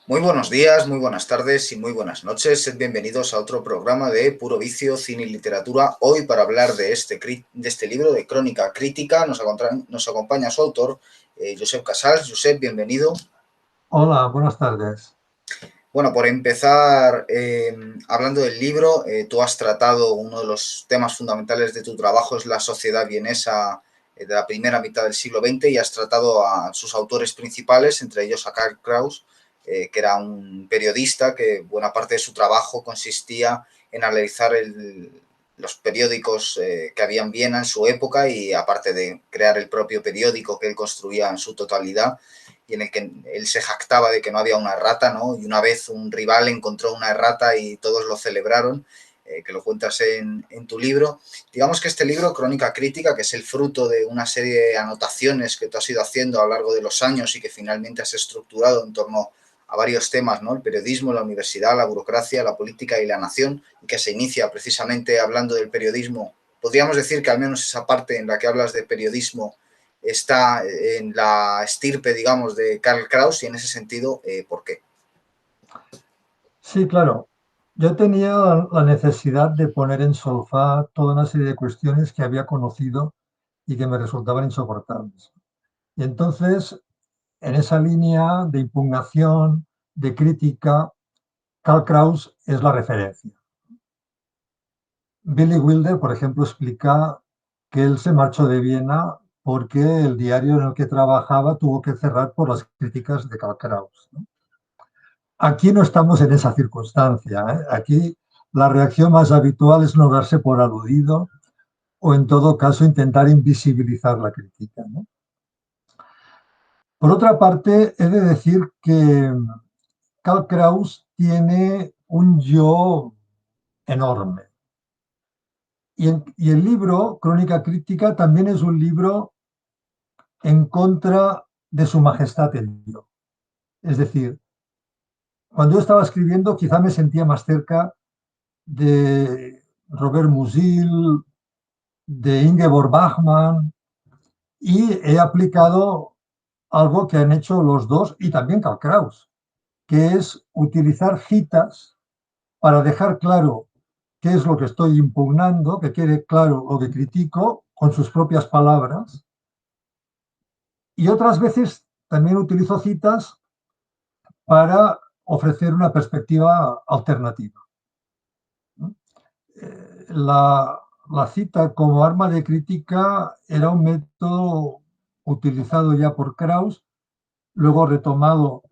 Muy buenos días, muy buenas tardes y muy buenas noches. Sed bienvenidos a otro programa de Puro Vicio, Cine y Literatura. Hoy para hablar de este libro de Crónica Crítica nos acompaña su autor, Josep Casals. Josep, bienvenido. Hola, buenas tardes. Bueno, por empezar, hablando del libro, tú has tratado uno de los temas fundamentales de tu trabajo, es la sociedad vienesa de la primera mitad del siglo XX, y has tratado a sus autores principales, entre ellos a Karl Kraus, que era un periodista que buena parte de su trabajo consistía en analizar los periódicos que había en Viena en su época, y aparte de crear el propio periódico que él construía en su totalidad, y en el que él se jactaba de que no había una errata, ¿no? Y una vez un rival encontró una errata y todos lo celebraron, que lo cuentas en tu libro. Digamos que este libro, Crónica Crítica, que es el fruto de una serie de anotaciones que tú has ido haciendo a lo largo de los años y que finalmente has estructurado en torno a varios temas, ¿no? El periodismo, la universidad, la burocracia, la política y la nación, y que se inicia precisamente hablando del periodismo. Podríamos decir que al menos esa parte en la que hablas de periodismo está en la estirpe, digamos, de Karl Kraus, y en ese sentido, ¿por qué? Sí, claro. Yo tenía la necesidad de poner en solfa toda una serie de cuestiones que había conocido y que me resultaban insoportables. Y entonces, en esa línea de impugnación, de crítica, Karl Kraus es la referencia. Billy Wilder, por ejemplo, explica que él se marchó de Viena porque el diario en el que trabajaba tuvo que cerrar por las críticas de Karl Kraus, ¿no? Aquí no estamos en esa circunstancia, ¿eh? Aquí la reacción más habitual es no darse por aludido o, en todo caso, intentar invisibilizar la crítica, ¿no? Por otra parte, he de decir que Karl Kraus tiene un yo enorme. Y el libro, Crónica Crítica, también es un libro en contra de su majestad el yo. Es decir, cuando yo estaba escribiendo, quizá me sentía más cerca de Robert Musil, de Ingeborg Bachmann, y he aplicado algo que han hecho los dos y también Karl Kraus, que es utilizar citas para dejar claro qué es lo que estoy impugnando, que quede claro lo que critico con sus propias palabras. Y otras veces también utilizo citas para ofrecer una perspectiva alternativa. La cita como arma de crítica era un método utilizado ya por Kraus, luego retomado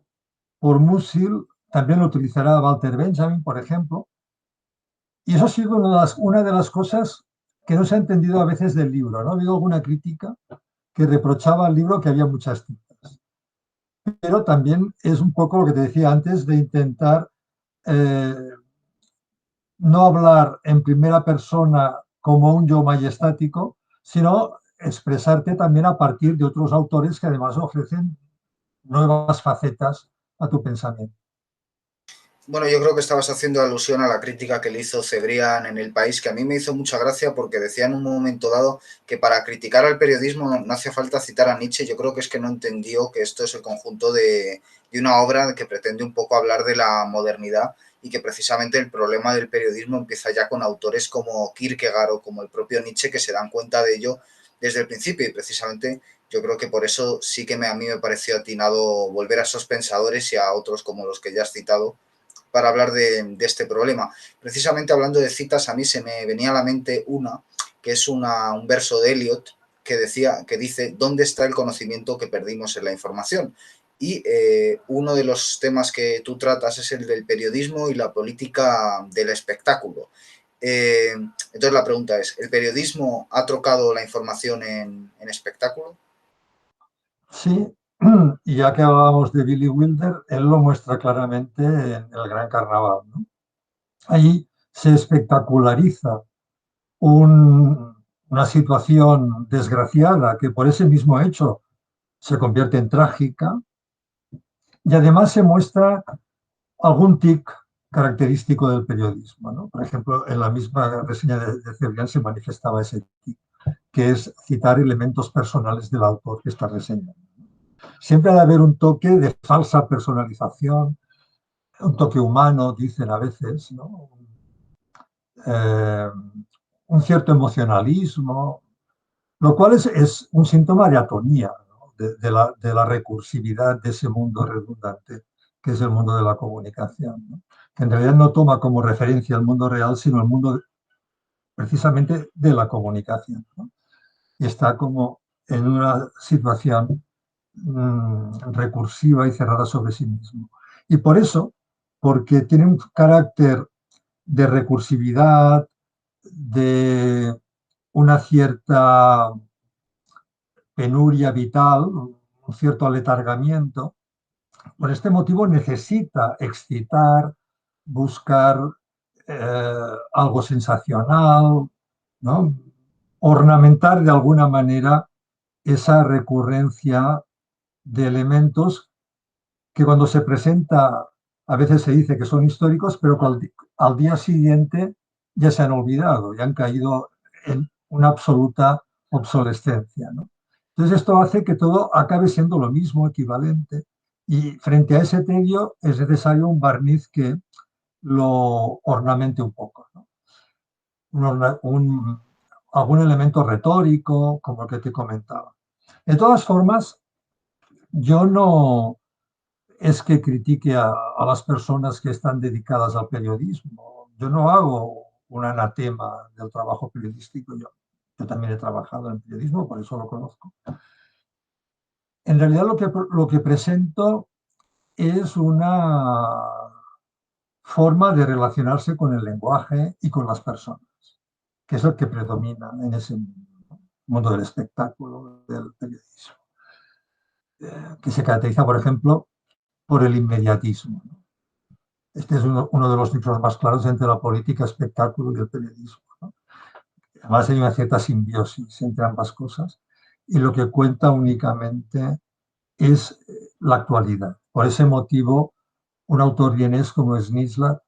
por Musil, también lo utilizará Walter Benjamin, por ejemplo. Y eso ha sido una de las cosas que no se ha entendido a veces del libro, ¿no? Ha habido alguna crítica que reprochaba al libro que había muchas citas. Pero también es un poco lo que te decía antes de intentar eh, no hablar en primera persona como un yo majestático, sino expresarte también a partir de otros autores que además ofrecen nuevas facetas a tu pensamiento. Bueno, yo creo que estabas haciendo alusión a la crítica que le hizo Cebrián en El País, que a mí me hizo mucha gracia porque decía en un momento dado que para criticar al periodismo no hacía falta citar a Nietzsche. Yo creo que es que no entendió que esto es el conjunto de una obra que pretende un poco hablar de la modernidad, y que precisamente el problema del periodismo empieza ya con autores como Kierkegaard o como el propio Nietzsche, que se dan cuenta de ello desde el principio, y precisamente yo creo que por eso sí que a mí me pareció atinado volver a esos pensadores y a otros como los que ya has citado para hablar de este problema. Precisamente hablando de citas, a mí se me venía a la mente una, que es un verso de Eliot que dice: ¿dónde está el conocimiento que perdimos en la información? Y uno de los temas que tú tratas es el del periodismo y la política del espectáculo. Entonces la pregunta es, ¿el periodismo ha trocado la información en espectáculo? Sí, y ya que hablábamos de Billy Wilder, él lo muestra claramente en El Gran Carnaval, ¿no? Ahí se espectaculariza una situación desgraciada que por ese mismo hecho se convierte en trágica, y además se muestra algún tic característico del periodismo, ¿no? Por ejemplo, en la misma reseña de Cebrián se manifestaba ese tic, que es citar elementos personales del autor que está reseñando. Siempre ha de haber un toque de falsa personalización, un toque humano, dicen a veces, ¿no? Eh, un cierto emocionalismo, lo cual es un síntoma de atonía, ¿no? De la recursividad de ese mundo redundante que es el mundo de la comunicación, ¿no? Que en realidad no toma como referencia el mundo real, sino el mundo precisamente de la comunicación, ¿no? Y está como en una situación recursiva y cerrada sobre sí mismo. Y por eso, porque tiene un carácter de recursividad, de una cierta penuria vital, un cierto aletargamiento, por este motivo necesita excitar, buscar algo sensacional, ¿no? Ornamentar de alguna manera esa recurrencia de elementos que cuando se presenta a veces se dice que son históricos, pero que al día siguiente ya se han olvidado, ya han caído en una absoluta obsolescencia, ¿no? Entonces esto hace que todo acabe siendo lo mismo, equivalente, y frente a ese tedio es necesario un barniz que lo ornamente un poco, ¿no? Algún elemento retórico, como el que te comentaba. De todas formas, yo no es que critique a las personas que están dedicadas al periodismo. Yo no hago un anatema del trabajo periodístico. Yo también he trabajado en periodismo, por eso lo conozco. En realidad lo que presento es una forma de relacionarse con el lenguaje y con las personas, que es el que predomina en ese mundo del espectáculo, del periodismo, que se caracteriza, por ejemplo, por el inmediatismo. Este es uno de los libros más claros entre la política, espectáculo y el periodismo, ¿no? Además hay una cierta simbiosis entre ambas cosas y lo que cuenta únicamente es la actualidad. Por ese motivo, un autor vienés como Schnitzler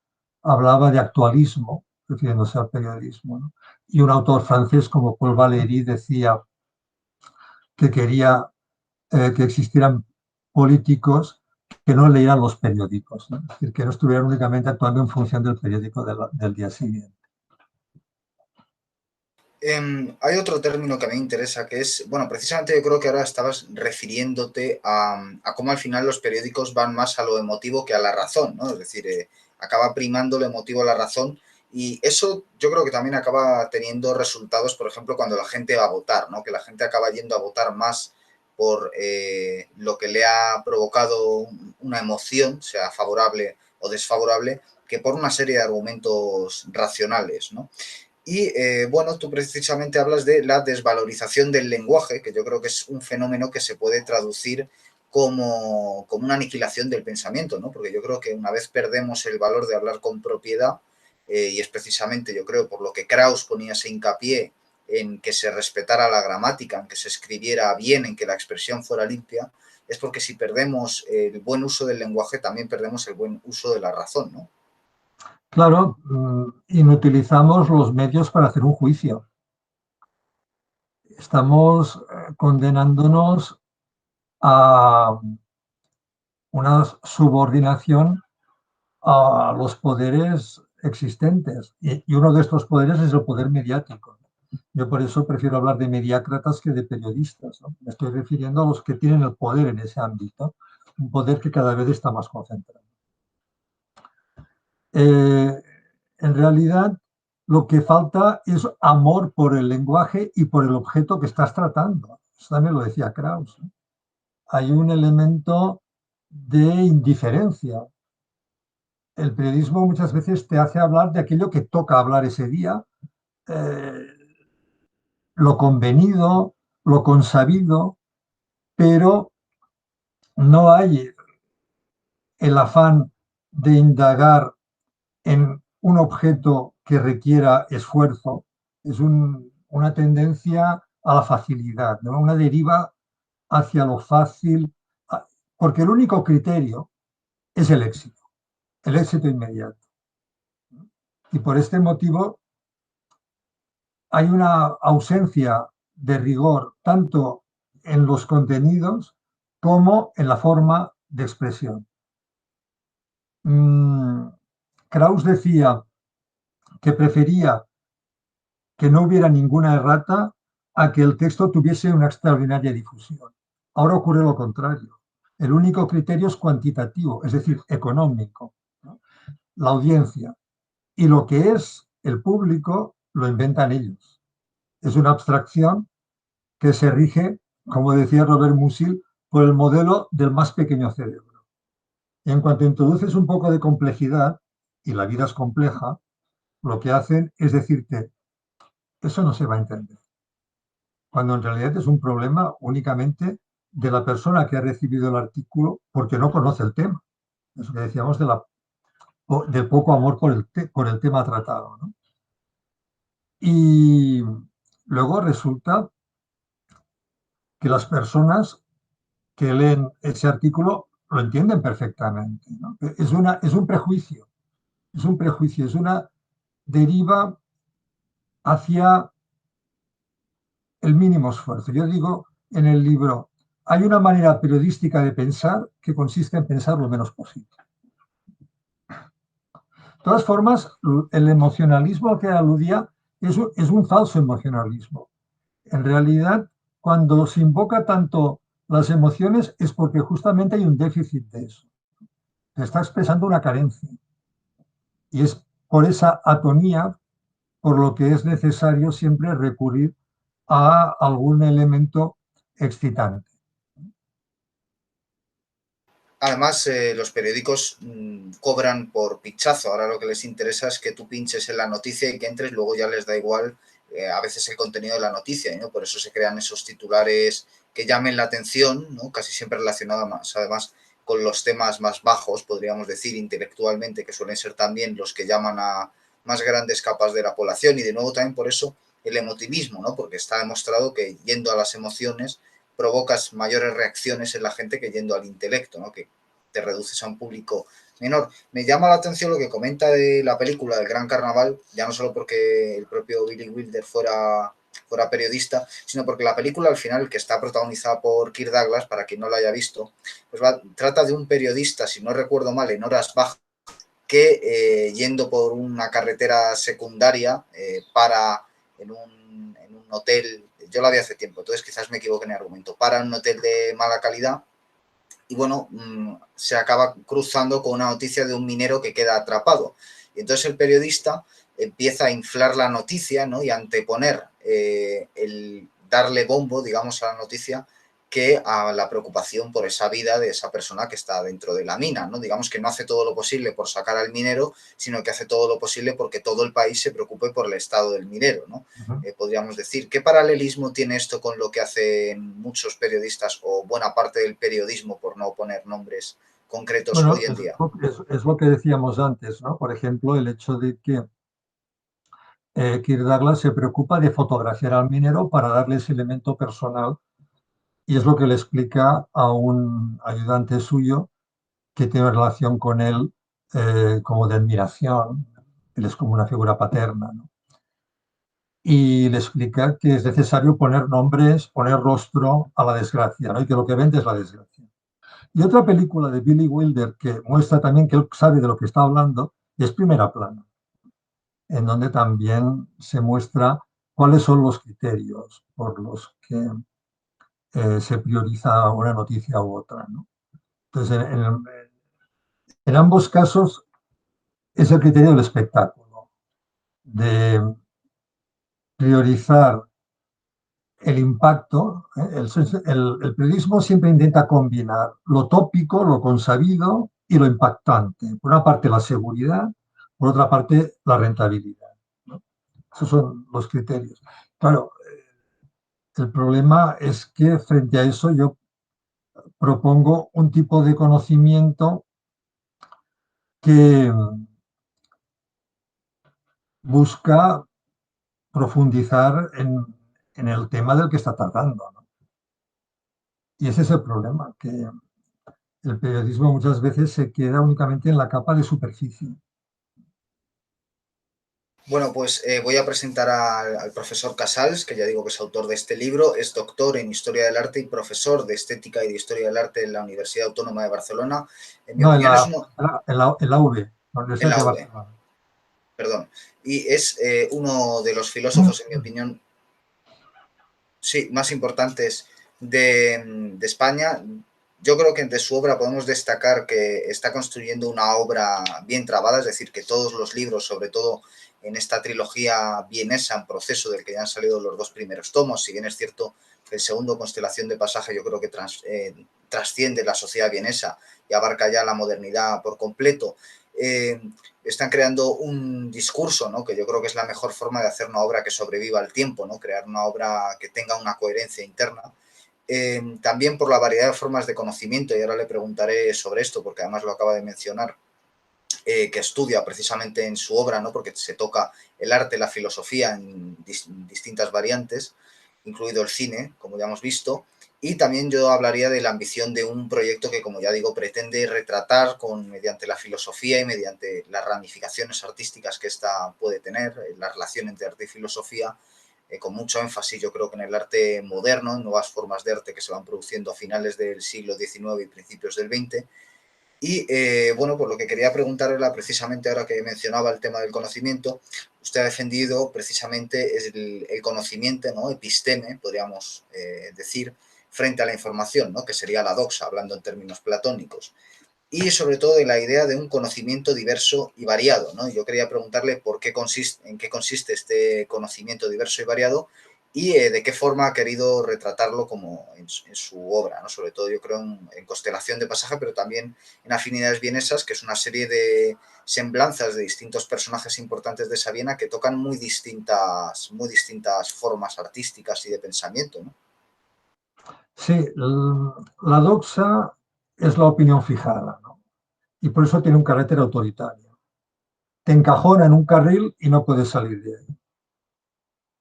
hablaba de actualismo, refiriéndose al periodismo, ¿no? Y un autor francés como Paul Valéry decía que quería que existieran políticos que no leyeran los periódicos, ¿no? Es decir, que no estuvieran únicamente actuando en función del periódico del día siguiente. Hay otro término que a mí me interesa, que es, bueno, precisamente yo creo que ahora estabas refiriéndote a cómo al final los periódicos van más a lo emotivo que a la razón, ¿no? Es decir, acaba primando lo emotivo a la razón y eso yo creo que también acaba teniendo resultados, por ejemplo, cuando la gente va a votar, ¿no? Que la gente acaba yendo a votar más por lo que le ha provocado una emoción, sea favorable o desfavorable, que por una serie de argumentos racionales, ¿no? Y bueno, tú precisamente hablas de la desvalorización del lenguaje, que yo creo que es un fenómeno que se puede traducir como una aniquilación del pensamiento, ¿no? Porque yo creo que una vez perdemos el valor de hablar con propiedad, y es precisamente, yo creo, por lo que Krauss ponía ese hincapié en que se respetara la gramática, en que se escribiera bien, en que la expresión fuera limpia, es porque si perdemos el buen uso del lenguaje, también perdemos el buen uso de la razón, ¿no? Claro, inutilizamos los medios para hacer un juicio. Estamos condenándonos a una subordinación a los poderes existentes. Y uno de estos poderes es el poder mediático. Yo por eso prefiero hablar de mediácratas que de periodistas, ¿no? Me estoy refiriendo a los que tienen el poder en ese ámbito, un poder que cada vez está más concentrado. Eh, en realidad, lo que falta es amor por el lenguaje y por el objeto que estás tratando. Eso también lo decía Krauss, ¿no? Hay un elemento de indiferencia. El periodismo muchas veces te hace hablar de aquello que toca hablar ese día, eh, lo convenido, lo consabido, pero no hay el afán de indagar en un objeto que requiera esfuerzo. Es una tendencia a la facilidad, ¿no? Una deriva hacia lo fácil, porque el único criterio es el éxito inmediato. Y por este motivo hay una ausencia de rigor tanto en los contenidos como en la forma de expresión. Mm, Krauss decía que prefería que no hubiera ninguna errata a que el texto tuviese una extraordinaria difusión. Ahora ocurre lo contrario. El único criterio es cuantitativo, es decir, económico, ¿no? La audiencia. Y lo que es el público lo inventan ellos. Es una abstracción que se rige, como decía Robert Musil, por el modelo del más pequeño cerebro. Y en cuanto introduces un poco de complejidad, y la vida es compleja, lo que hacen es decirte, eso no se va a entender, cuando en realidad es un problema únicamente de la persona que ha recibido el artículo porque no conoce el tema. Eso que decíamos del poco amor por el tema tratado, ¿no? Y luego resulta que las personas que leen ese artículo lo entienden perfectamente, ¿no? Es un prejuicio, es una deriva hacia el mínimo esfuerzo. Yo digo en el libro, hay una manera periodística de pensar que consiste en pensar lo menos posible. De todas formas, el emocionalismo al que aludía es un falso emocionalismo. En realidad, cuando se invoca tanto las emociones es porque justamente hay un déficit de eso. Se está expresando una carencia. Y es por esa atonía por lo que es necesario siempre recurrir a algún elemento excitante. Además, los periódicos cobran por pinchazo. Ahora lo que les interesa es que tú pinches en la noticia y que entres, luego ya les da igual a veces el contenido de la noticia, ¿no? Por eso se crean esos titulares que llamen la atención, ¿no? Casi siempre relacionados más, además, con los temas más bajos, podríamos decir, intelectualmente, que suelen ser también los que llaman a más grandes capas de la población. Y de nuevo también por eso el emotivismo, ¿no? Porque está demostrado que yendo a las emociones provocas mayores reacciones en la gente que yendo al intelecto, ¿no? Que te reduces a un público menor. Me llama la atención lo que comenta de la película del Gran Carnaval, ya no solo porque el propio Billy Wilder fuera periodista, sino porque la película al final, que está protagonizada por Kirk Douglas, para quien no la haya visto, pues trata de un periodista, si no recuerdo mal, en horas bajas, que yendo por una carretera secundaria para en un hotel, yo la vi hace tiempo, entonces quizás me equivoque en el argumento, para un hotel de mala calidad y bueno, se acaba cruzando con una noticia de un minero que queda atrapado. Y entonces el periodista empieza a inflar la noticia, ¿no? Y a anteponer el darle bombo, digamos, a la noticia que a la preocupación por esa vida de esa persona que está dentro de la mina, ¿no? Digamos que no hace todo lo posible por sacar al minero, sino que hace todo lo posible porque todo el país se preocupe por el estado del minero, ¿no? Uh -huh. Podríamos decir. ¿Qué paralelismo tiene esto con lo que hacen muchos periodistas o buena parte del periodismo, por no poner nombres concretos Bueno, hoy en día? es lo que decíamos antes, ¿no? Por ejemplo, el hecho de que Kirk Douglas se preocupa de fotografiar al minero para darle ese elemento personal y es lo que le explica a un ayudante suyo que tiene relación con él como de admiración. Él es como una figura paterna, ¿no? Y le explica que es necesario poner nombres, poner rostro a la desgracia, ¿no? Y que lo que vende es la desgracia. Y otra película de Billy Wilder que muestra también que él sabe de lo que está hablando es Primera Plana, en donde también se muestra cuáles son los criterios por los que se prioriza una noticia u otra, ¿no? Entonces, en ambos casos es el criterio del espectáculo, de priorizar el impacto. El periodismo siempre intenta combinar lo tópico, lo consabido y lo impactante. Por una parte la seguridad, por otra parte la rentabilidad, ¿no? Esos son los criterios. Claro, el problema es que frente a eso yo propongo un tipo de conocimiento que busca profundizar en el tema del que está tratando, ¿no? Y ese es el problema, que el periodismo muchas veces se queda únicamente en la capa de superficie. Bueno, pues voy a presentar al profesor Casals, que ya digo que es autor de este libro, es doctor en Historia del Arte y profesor de Estética y de Historia del Arte en la Universidad Autónoma de Barcelona. En mi No, opinión es uno, en la UB, la en Universidad la de UB, Barcelona. perdón, y es uno de los filósofos, en mi opinión, sí, más importantes de España. Yo creo que de su obra podemos destacar que está construyendo una obra bien trabada, es decir, que todos los libros, sobre todo en esta trilogía vienesa en proceso, del que ya han salido los dos primeros tomos, si bien es cierto que el segundo, Constelación de Pasaje, yo creo que trasciende la sociedad vienesa y abarca ya la modernidad por completo. Eh, Están creando un discurso, ¿no? Que yo creo que es la mejor forma de hacer una obra que sobreviva al tiempo, ¿no? Crear una obra que tenga una coherencia interna. También por la variedad de formas de conocimiento, y ahora le preguntaré sobre esto, porque además lo acaba de mencionar, que estudia precisamente en su obra, ¿no? Porque se toca el arte, la filosofía en distintas variantes, incluido el cine, como ya hemos visto. Y también yo hablaría de la ambición de un proyecto que, como ya digo, pretende retratar mediante la filosofía y mediante las ramificaciones artísticas que ésta puede tener, la relación entre arte y filosofía, con mucho énfasis, yo creo que en el arte moderno, en nuevas formas de arte que se van produciendo a finales del siglo XIX y principios del XX. Y bueno, pues lo que quería preguntar era precisamente ahora que mencionaba el tema del conocimiento, usted ha defendido precisamente el conocimiento, ¿no? Episteme, podríamos decir, frente a la información, ¿no? Que sería la doxa, hablando en términos platónicos. Y sobre todo de la idea de un conocimiento diverso y variado, ¿no? Yo quería preguntarle en qué consiste este conocimiento diverso y variado y de qué forma ha querido retratarlo como en su obra, ¿no? Sobre todo yo creo en Constelación de Pasaje, pero también en Afinidades Vienesas, que es una serie de semblanzas de distintos personajes importantes de esa Viena que tocan muy distintas formas artísticas y de pensamiento, ¿no? Sí, la doxa es la opinión fijada, ¿no? Y por eso tiene un carácter autoritario. Te encajona en un carril y no puedes salir de ahí.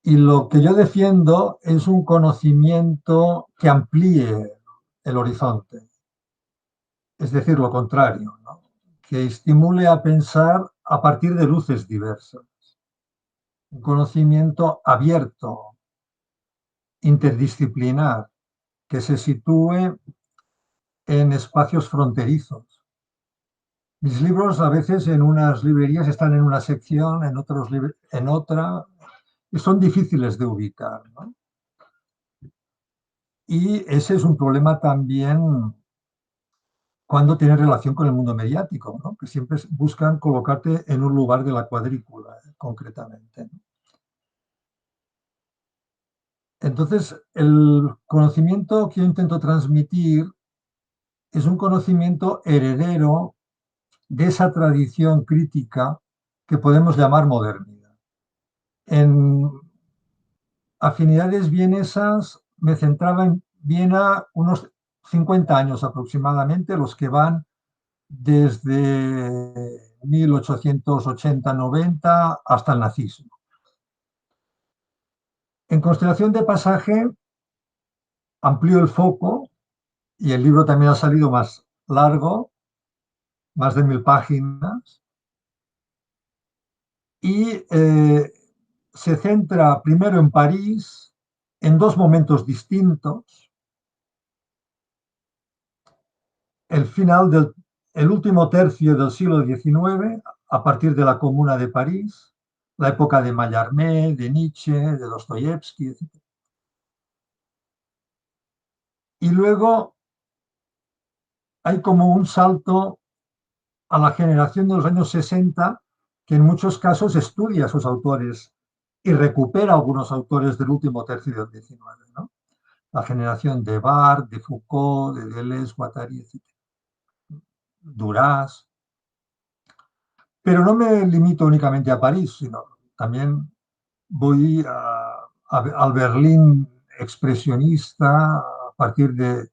Y lo que yo defiendo es un conocimiento que amplíe el horizonte, es decir, lo contrario, ¿no? Que estimule a pensar a partir de luces diversas, un conocimiento abierto, interdisciplinar, que se sitúe en espacios fronterizos. Mis libros a veces en unas librerías están en una sección, en otra, y son difíciles de ubicar, ¿no? Y ese es un problema también cuando tienes relación con el mundo mediático, ¿no? Que siempre buscan colocarte en un lugar de la cuadrícula, concretamente, ¿no? Entonces, el conocimiento que yo intento transmitir es un conocimiento heredero de esa tradición crítica que podemos llamar modernidad. En Afinidades Vienesas me centraba en Viena unos 50 años aproximadamente, los que van desde 1880-90 hasta el nazismo. En Constelación de Pasaje amplió el foco y el libro también ha salido más largo, más de 1000 páginas, y se centra primero en París, en dos momentos distintos, el último tercio del siglo XIX, a partir de la Comuna de París, la época de Mallarmé, de Nietzsche, de Dostoyevsky, etc. Y luego hay como un salto a la generación de los años 60, que en muchos casos estudia a sus autores y recupera algunos autores del último tercio del XIX, ¿no? La generación de Barthes, de Foucault, de Deleuze, Guattari, etc. Duras. Pero no me limito únicamente a París, sino también voy al Berlín expresionista a partir de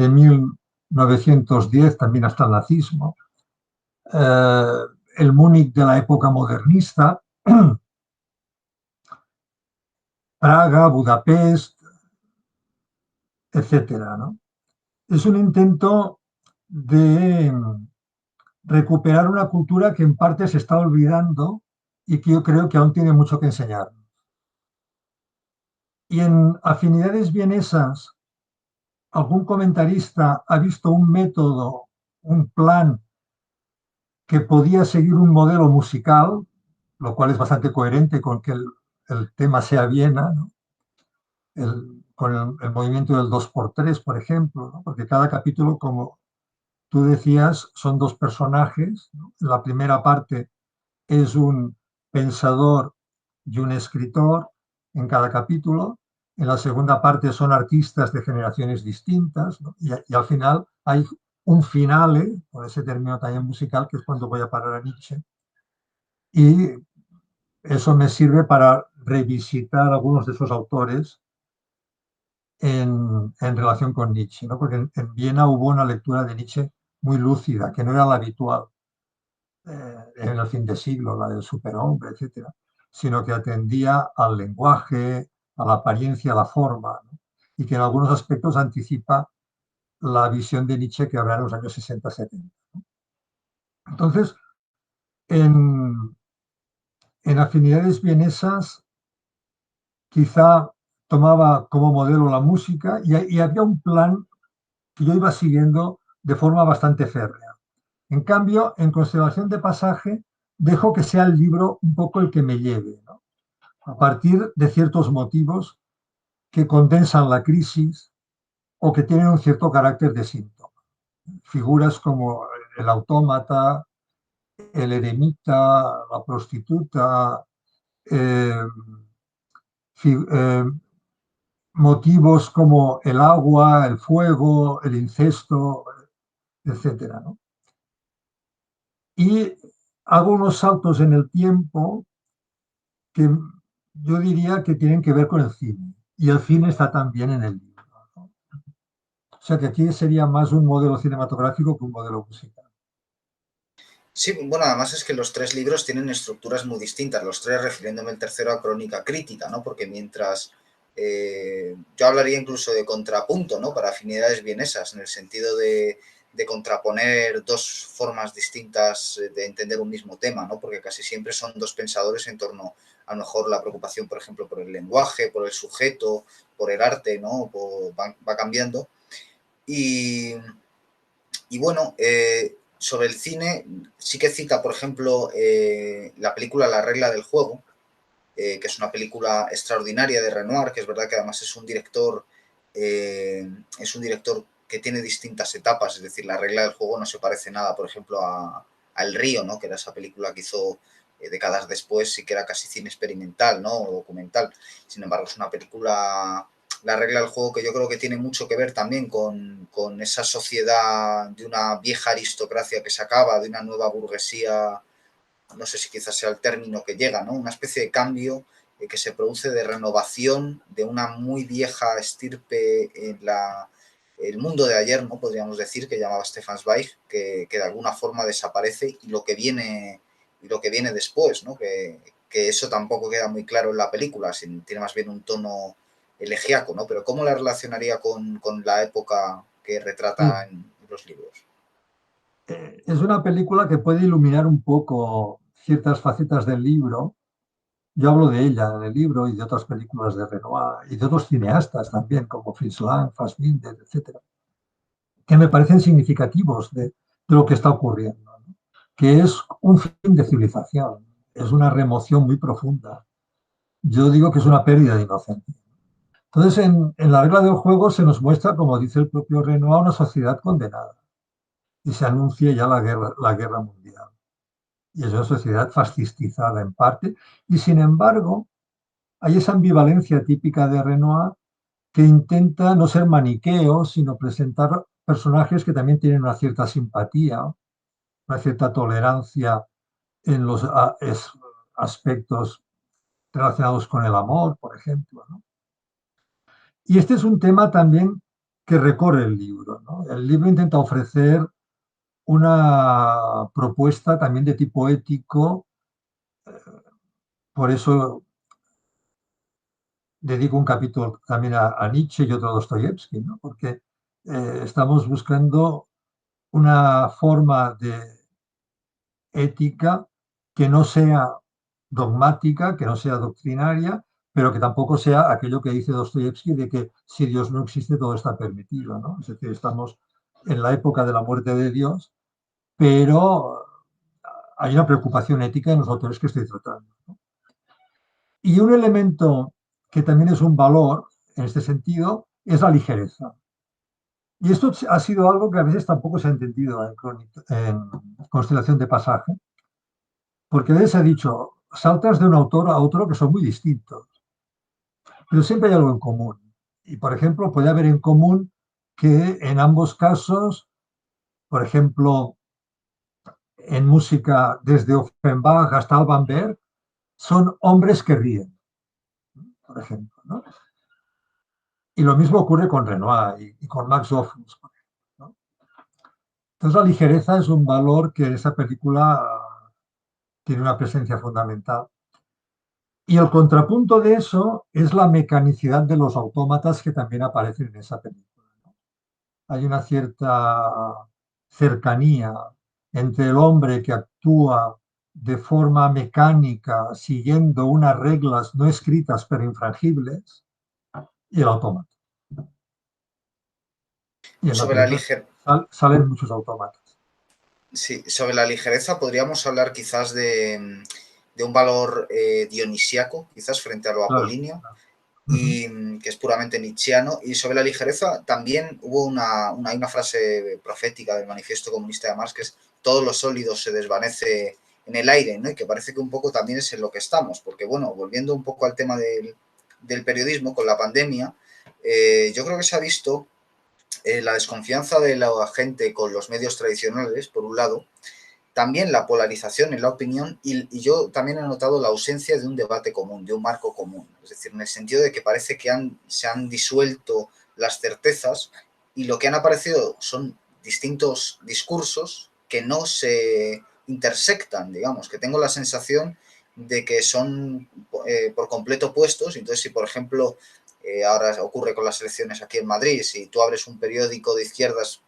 1910, también hasta el nazismo, el Múnich de la época modernista, Praga, Budapest, etcétera, ¿no? Es un intento de recuperar una cultura que en parte se está olvidando y que yo creo que aún tiene mucho que enseñar. Y en Afinidades Vienesas, algún comentarista ha visto un método, un plan que podía seguir un modelo musical, lo cual es bastante coherente con que el tema sea Viena, ¿no? Con el movimiento del 2x3, por ejemplo, ¿no? Porque cada capítulo, como tú decías, son dos personajes, ¿no? La primera parte es un pensador y un escritor en cada capítulo. En la segunda parte son artistas de generaciones distintas, ¿no? Y al final hay un finale, por ese término también musical, que es cuando voy a parar a Nietzsche. Y eso me sirve para revisitar algunos de esos autores en relación con Nietzsche, ¿no? Porque en Viena hubo una lectura de Nietzsche muy lúcida, que no era la habitual en el fin de siglo, la del superhombre, etcétera, sino que atendía al lenguaje, a la apariencia, a la forma, ¿no? Y que en algunos aspectos anticipa la visión de Nietzsche que habrá en los años 60-70. Entonces, en, en Afinidades Vienesas, quizá tomaba como modelo la música y había un plan que yo iba siguiendo de forma bastante férrea. En cambio, en Constelación de Pasaje, dejo que sea el libro un poco el que me lleve, ¿no? A partir de ciertos motivos que condensan la crisis o que tienen un cierto carácter de síntoma. Figuras como el autómata, el eremita, la prostituta, eh, eh, motivos como el agua, el fuego, el incesto, etcétera, ¿no? Y hago unos saltos en el tiempo que yo diría que tienen que ver con el cine. Y el cine está también en el libro, ¿no? O sea que aquí sería más un modelo cinematográfico que un modelo musical. Sí, bueno, además es que los tres libros tienen estructuras muy distintas, los tres refiriéndome el tercero a crónica crítica, ¿no? Porque mientras yo hablaría incluso de contrapunto, ¿no? Para afinidades vienesas, en el sentido de contraponer dos formas distintas de entender un mismo tema, ¿no? Porque casi siempre son dos pensadores en torno a lo mejor la preocupación, por ejemplo, por el lenguaje, por el sujeto, por el arte, ¿no? Va cambiando. Y, y bueno, sobre el cine, sí que cita, por ejemplo, la película La regla del juego, que es una película extraordinaria de Renoir, que es verdad que además es un director que tiene distintas etapas, es decir, La regla del juego no se parece nada, por ejemplo, a El Río, ¿no? Que era esa película que hizo décadas después, sí que era casi cine experimental, ¿no? O documental. Sin embargo, es una película, la regla del juego, que yo creo que tiene mucho que ver también con esa sociedad de una vieja aristocracia que se acaba, de una nueva burguesía, no sé si quizás sea el término que llega, ¿no? Una especie de cambio que se produce de renovación de una muy vieja estirpe en el mundo de ayer, ¿no? Podríamos decir, que llamaba Stefan Zweig, que de alguna forma desaparece y lo que viene después, ¿no? Que eso tampoco queda muy claro en la película, tiene más bien un tono elegíaco, ¿no? Pero ¿cómo la relacionaría con la época que retrata Sí, en los libros? es una película que puede iluminar un poco ciertas facetas del libro. Yo hablo de ella en el libro y de otras películas de Renoir y de otros cineastas también, como Fritz Lang, Fassbinder, etcétera, que me parecen significativos de lo que está ocurriendo, ¿no? Que es un fin de civilización, es una remoción muy profunda. Yo digo que es una pérdida de inocencia. Entonces, en la regla del juego se nos muestra, como dice el propio Renoir, una sociedad condenada y se anuncia ya la guerra mundial. Y es una sociedad fascistizada en parte, y sin embargo, hay esa ambivalencia típica de Renoir que intenta no ser maniqueo, sino presentar personajes que también tienen una cierta simpatía, una cierta tolerancia en los aspectos relacionados con el amor, por ejemplo, ¿no? Y este es un tema también que recorre el libro, ¿no? El libro intenta ofrecer una propuesta también de tipo ético, por eso dedico un capítulo también a Nietzsche y otro a Dostoyevsky, ¿no? Porque estamos buscando una forma de ética que no sea dogmática, que no sea doctrinaria, pero que tampoco sea aquello que dice Dostoyevsky de que si Dios no existe todo está permitido, ¿no? Es decir, estamos en la época de la muerte de Dios, pero hay una preocupación ética en los autores que estoy tratando, ¿no? Y un elemento que también es un valor en este sentido es la ligereza. Y esto ha sido algo que a veces tampoco se ha entendido en Constelación de Pasaje, porque a veces se ha dicho, saltas de un autor a otro que son muy distintos, pero siempre hay algo en común. Y, por ejemplo, puede haber en común que en ambos casos, por ejemplo, en música desde Offenbach hasta Alban Berg, son hombres que ríen, por ejemplo, ¿no? Y lo mismo ocurre con Renoir y con Max Ophüls, ¿no? Entonces la ligereza es un valor que esa película tiene una presencia fundamental. Y el contrapunto de eso es la mecanicidad de los autómatas que también aparecen en esa película, ¿no? Hay una cierta cercanía entre el hombre que actúa de forma mecánica, siguiendo unas reglas no escritas pero infrangibles, y el autómata. Y en la Sobre la película liger salen muchos autómatas. Sí, sobre la ligereza podríamos hablar quizás de un valor dionisíaco, quizás frente a lo Claro, apolíneo, claro. Uh -huh. y que es puramente nietzscheano. Y sobre la ligereza también hubo una frase profética del Manifiesto Comunista de Marx, que es todo lo sólido se desvanece en el aire, ¿no? Y que parece que un poco también es en lo que estamos, porque bueno, volviendo un poco al tema del periodismo con la pandemia, yo creo que se ha visto la desconfianza de la gente con los medios tradicionales, por un lado, también la polarización en la opinión y yo también he notado la ausencia de un debate común, de un marco común. Es decir, en el sentido de que parece que se han disuelto las certezas y lo que han aparecido son distintos discursos que no se intersectan, digamos, que tengo la sensación de que son por completo opuestos. Entonces, si por ejemplo ahora ocurre con las elecciones aquí en Madrid, si tú abres un periódico de izquierdas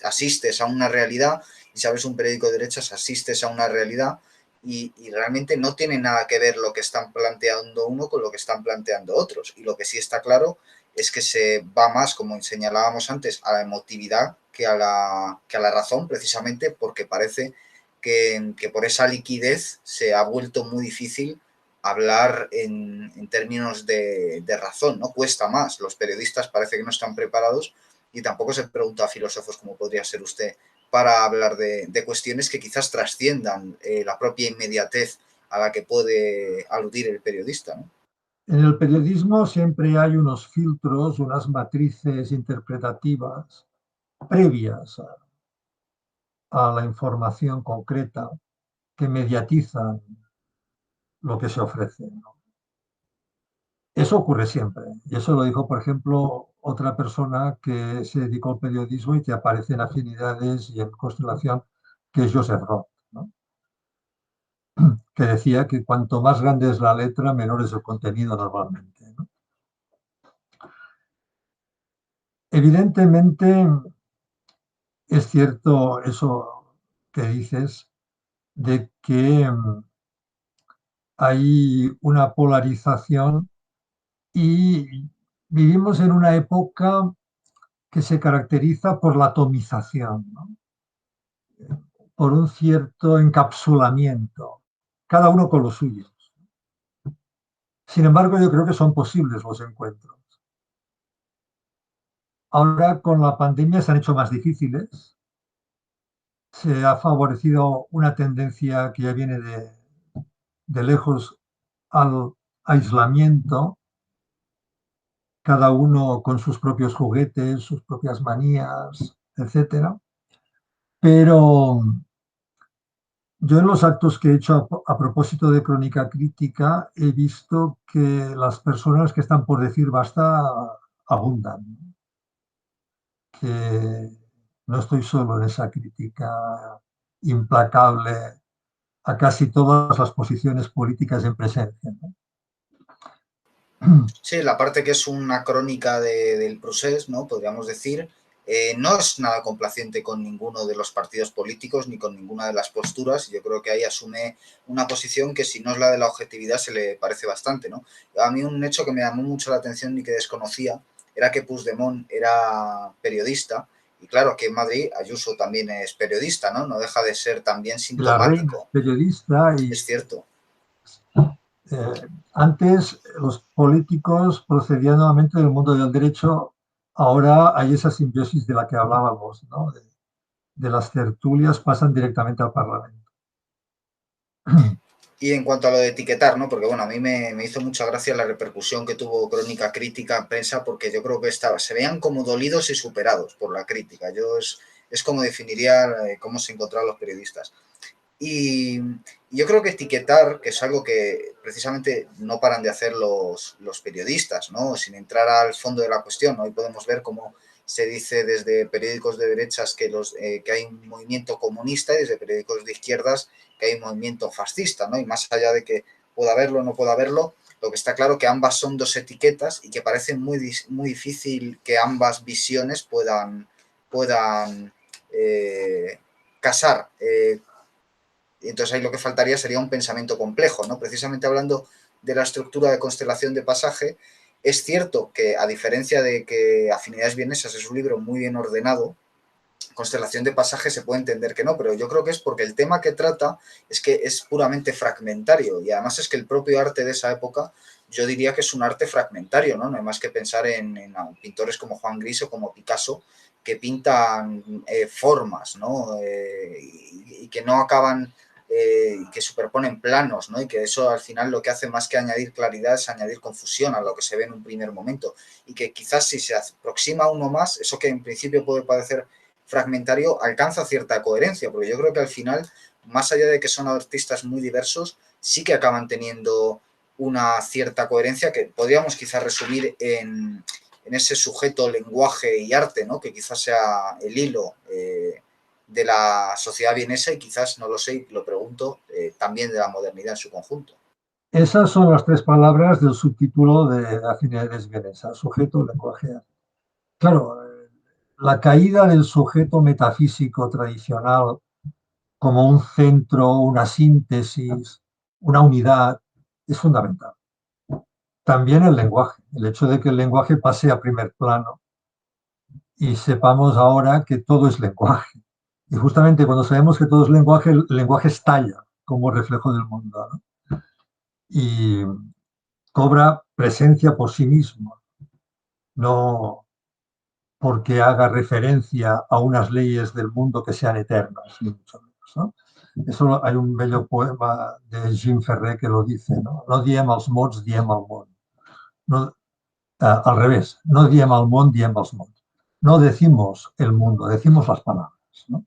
asistes a una realidad y si abres un periódico de derechas asistes a una realidad y realmente no tiene nada que ver lo que están planteando uno con lo que están planteando otros. Y lo que sí está claro es que se va más, como señalábamos antes, a la emotividad que a la razón, precisamente porque parece que por esa liquidez se ha vuelto muy difícil hablar en términos de razón, ¿no? Cuesta más. Los periodistas parece que no están preparados y tampoco se pregunta a filósofos como podría ser usted para hablar de cuestiones que quizás trasciendan la propia inmediatez a la que puede aludir el periodista, ¿no? En el periodismo siempre hay unos filtros, unas matrices interpretativas previas a la información concreta que mediatizan lo que se ofrece, ¿no? Eso ocurre siempre. Y eso lo dijo, por ejemplo, otra persona que se dedicó al periodismo y que aparece en Afinidades y en Constelación, que es Joseph Roth, ¿no? Que decía que cuanto más grande es la letra, menor es el contenido normalmente, ¿no? Evidentemente, es cierto eso que dices de que hay una polarización y vivimos en una época que se caracteriza por la atomización, ¿no? Por un cierto encapsulamiento, cada uno con los suyos. Sin embargo, yo creo que son posibles los encuentros. Ahora con la pandemia se han hecho más difíciles, se ha favorecido una tendencia que ya viene de lejos al aislamiento, cada uno con sus propios juguetes, sus propias manías, etcétera. Pero yo en los actos que he hecho a propósito de crónica crítica he visto que las personas que están por decir basta abundan, que no estoy solo en esa crítica implacable a casi todas las posiciones políticas en presencia, ¿no? Sí, la parte que es una crónica del procés, ¿no? Podríamos decir, no es nada complaciente con ninguno de los partidos políticos ni con ninguna de las posturas. Yo creo que ahí asume una posición que, si no es la de la objetividad, se le parece bastante, ¿no? A mí un hecho que me llamó mucho la atención y que desconocía era que Puigdemont era periodista. Y claro, que en Madrid Ayuso también es periodista, ¿no? No deja de ser también La reina es sintomático. periodista Es y cierto. antes los políticos procedían nuevamente del mundo del derecho, ahora hay esa simbiosis de la que hablábamos, ¿no? De las tertulias pasan directamente al Parlamento. Y en cuanto a lo de etiquetar, ¿no? Porque bueno, a mí me hizo mucha gracia la repercusión que tuvo Crónica Crítica en prensa, porque yo creo que se veían como dolidos y superados por la crítica. Es como definiría cómo se encontraban los periodistas. Y yo creo que etiquetar, que es algo que precisamente no paran de hacer los periodistas, ¿no? Sin entrar al fondo de la cuestión. Hoy podemos ver cómo se dice desde periódicos de derechas que hay un movimiento comunista, y desde periódicos de izquierdas que hay un movimiento fascista, ¿no? Y más allá de que pueda haberlo o no pueda haberlo, lo que está claro que ambas son dos etiquetas y que parece muy difícil que ambas visiones puedan casar. Entonces ahí lo que faltaría sería un pensamiento complejo, ¿no? Precisamente hablando de la estructura de constelación de pasaje, es cierto que, a diferencia de que Afinidades Vienesas es un libro muy bien ordenado, Constelación de pasaje se puede entender que no, pero yo creo que es porque el tema que trata es que es puramente fragmentario, y además es que el propio arte de esa época, yo diría que es un arte fragmentario, ¿no? No hay más que pensar en pintores como Juan Gris o como Picasso, que pintan formas, ¿no? Y que no acaban, que superponen planos, ¿no? Y que eso al final lo que hace, más que añadir claridad, es añadir confusión a lo que se ve en un primer momento, y que quizás, si se aproxima a uno más, eso que en principio puede parecer fragmentario alcanza cierta coherencia, porque yo creo que al final, más allá de que son artistas muy diversos, sí que acaban teniendo una cierta coherencia que podríamos quizás resumir en ese sujeto, lenguaje y arte, ¿no? Que quizás sea el hilo de la sociedad vienesa, y quizás, no lo sé, lo pregunto, también de la modernidad en su conjunto. Esas son las tres palabras del subtítulo de Afinidades Vienesas: sujeto, lenguaje, arte. Claro, la caída del sujeto metafísico tradicional como un centro, una síntesis, una unidad, es fundamental. También el lenguaje, el hecho de que el lenguaje pase a primer plano y sepamos ahora que todo es lenguaje. Y justamente cuando sabemos que todo es lenguaje, el lenguaje estalla como reflejo del mundo, ¿no? Y cobra presencia por sí mismo, no porque haga referencia a unas leyes del mundo que sean eternas, ni mucho menos, ¿no? Eso, hay un bello poema de Jean Ferré que lo dice, ¿no? No diem els mots, diem el món. No, al revés, no diem el món, diem els mots. No decimos el mundo, decimos las palabras, ¿no?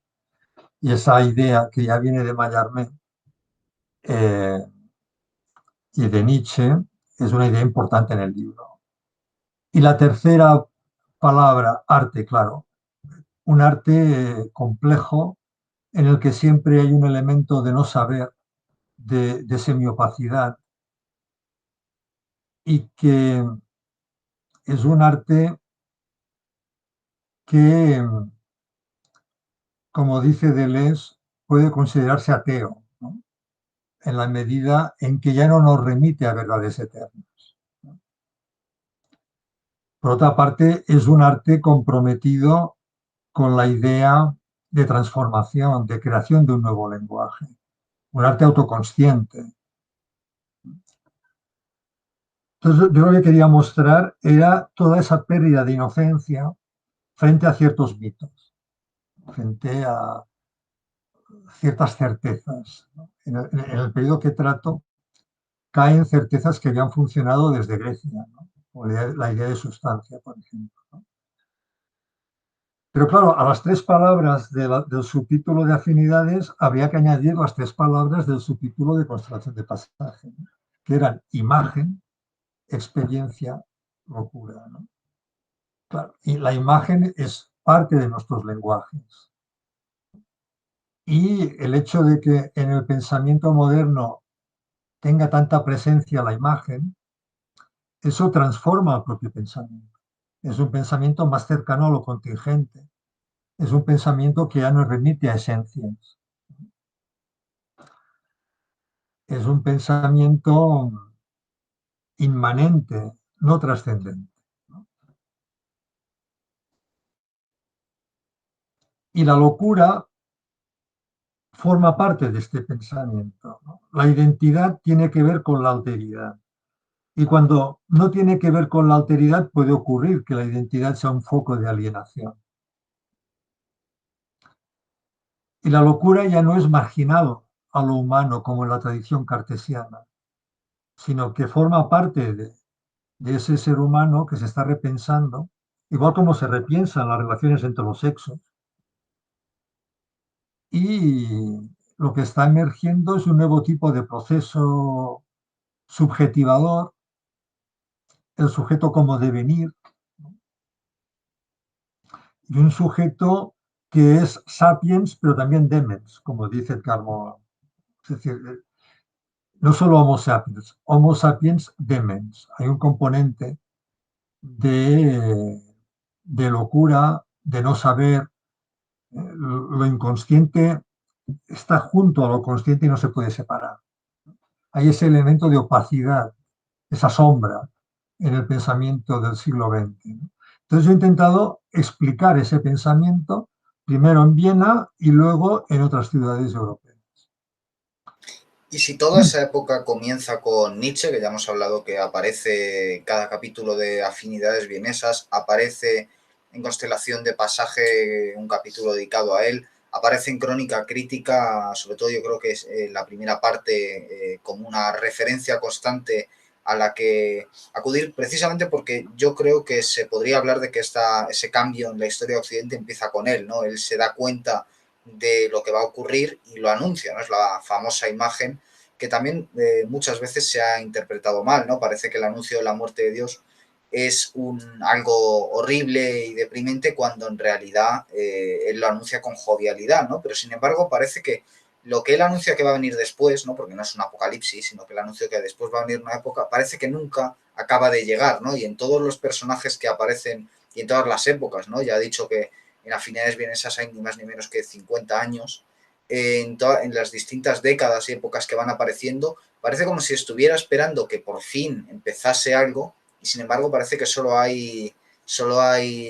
Y esa idea que ya viene de Mallarmé y de Nietzsche es una idea importante en el libro. Y la tercera palabra, arte, claro, un arte complejo en el que siempre hay un elemento de no saber, de semiopacidad, y que es un arte que, como dice Deleuze, puede considerarse ateo, ¿no? En la medida en que ya no nos remite a verdades eternas, ¿no? Por otra parte, es un arte comprometido con la idea de transformación, de creación de un nuevo lenguaje, un arte autoconsciente. Entonces, yo lo que quería mostrar era toda esa pérdida de inocencia frente a ciertos mitos, frente a ciertas certezas, ¿no? En el periodo que trato caen certezas que habían funcionado desde Grecia, ¿no? O la idea de sustancia, por ejemplo, ¿no? Pero claro, a las tres palabras del subtítulo de afinidades habría que añadir las tres palabras del subtítulo de constelación de pasaje, ¿no? Que eran imagen, experiencia, locura, ¿no? Claro, y la imagen es parte de nuestros lenguajes. Y el hecho de que en el pensamiento moderno tenga tanta presencia la imagen, eso transforma el propio pensamiento. Es un pensamiento más cercano a lo contingente, es un pensamiento que ya nos remite a esencias. Es un pensamiento inmanente, no trascendente. Y la locura forma parte de este pensamiento, ¿no? La identidad tiene que ver con la alteridad. Y cuando no tiene que ver con la alteridad, puede ocurrir que la identidad sea un foco de alienación. Y la locura ya no es marginal a lo humano como en la tradición cartesiana, sino que forma parte de ese ser humano que se está repensando, igual como se repiensan las relaciones entre los sexos. Y lo que está emergiendo es un nuevo tipo de proceso subjetivador, el sujeto como devenir, y un sujeto que es sapiens, pero también demens, como dice Edgar Morin. Es decir, no solo Homo sapiens demens. Hay un componente de locura, de no saber. Lo inconsciente está junto a lo consciente y no se puede separar. Hay ese elemento de opacidad, esa sombra en el pensamiento del siglo XX, ¿no? Entonces yo he intentado explicar ese pensamiento primero en Viena y luego en otras ciudades europeas. Y si toda esa época comienza con Nietzsche, que ya hemos hablado que aparece cada capítulo de Afinidades Vienesas, aparece en Constelación de Pasaje un capítulo dedicado a él, aparece en Crónica Crítica, sobre todo yo creo que es la primera parte como una referencia constante a la que acudir, precisamente porque yo creo que se podría hablar de que ese cambio en la historia de Occidente empieza con él, ¿no? Él se da cuenta de lo que va a ocurrir y lo anuncia, ¿no? Es la famosa imagen que también muchas veces se ha interpretado mal, ¿no? Parece que el anuncio de la muerte de Dios es algo horrible y deprimente cuando en realidad él lo anuncia con jovialidad, ¿no? Pero sin embargo parece que lo que él anuncia que va a venir después, ¿no? Porque no es un apocalipsis, sino que él anuncia que después va a venir una época, parece que nunca acaba de llegar, ¿no? Y en todos los personajes que aparecen y en todas las épocas, ¿no? Ya ha dicho que en Afinidades Vienesas hay ni más ni menos que 50 años, en las distintas décadas y épocas que van apareciendo, parece como si estuviera esperando que por fin empezase algo y sin embargo parece que solo hay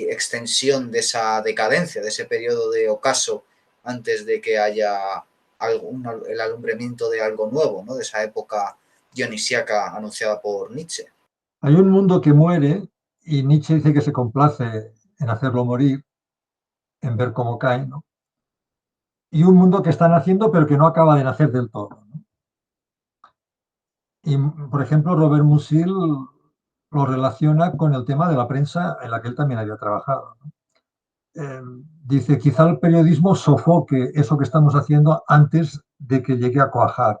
extensión de esa decadencia, de ese periodo de ocaso antes de que haya el alumbramiento de algo nuevo, ¿no? De esa época dionisíaca anunciada por Nietzsche. Hay un mundo que muere y Nietzsche dice que se complace en hacerlo morir, en ver cómo cae, ¿no? Y un mundo que está naciendo pero que no acaba de nacer del todo, ¿no? Y, por ejemplo, Robert Musil lo relaciona con el tema de la prensa en la que él también había trabajado, ¿no? Dice, quizá el periodismo sofoque eso que estamos haciendo antes de que llegue a cuajar.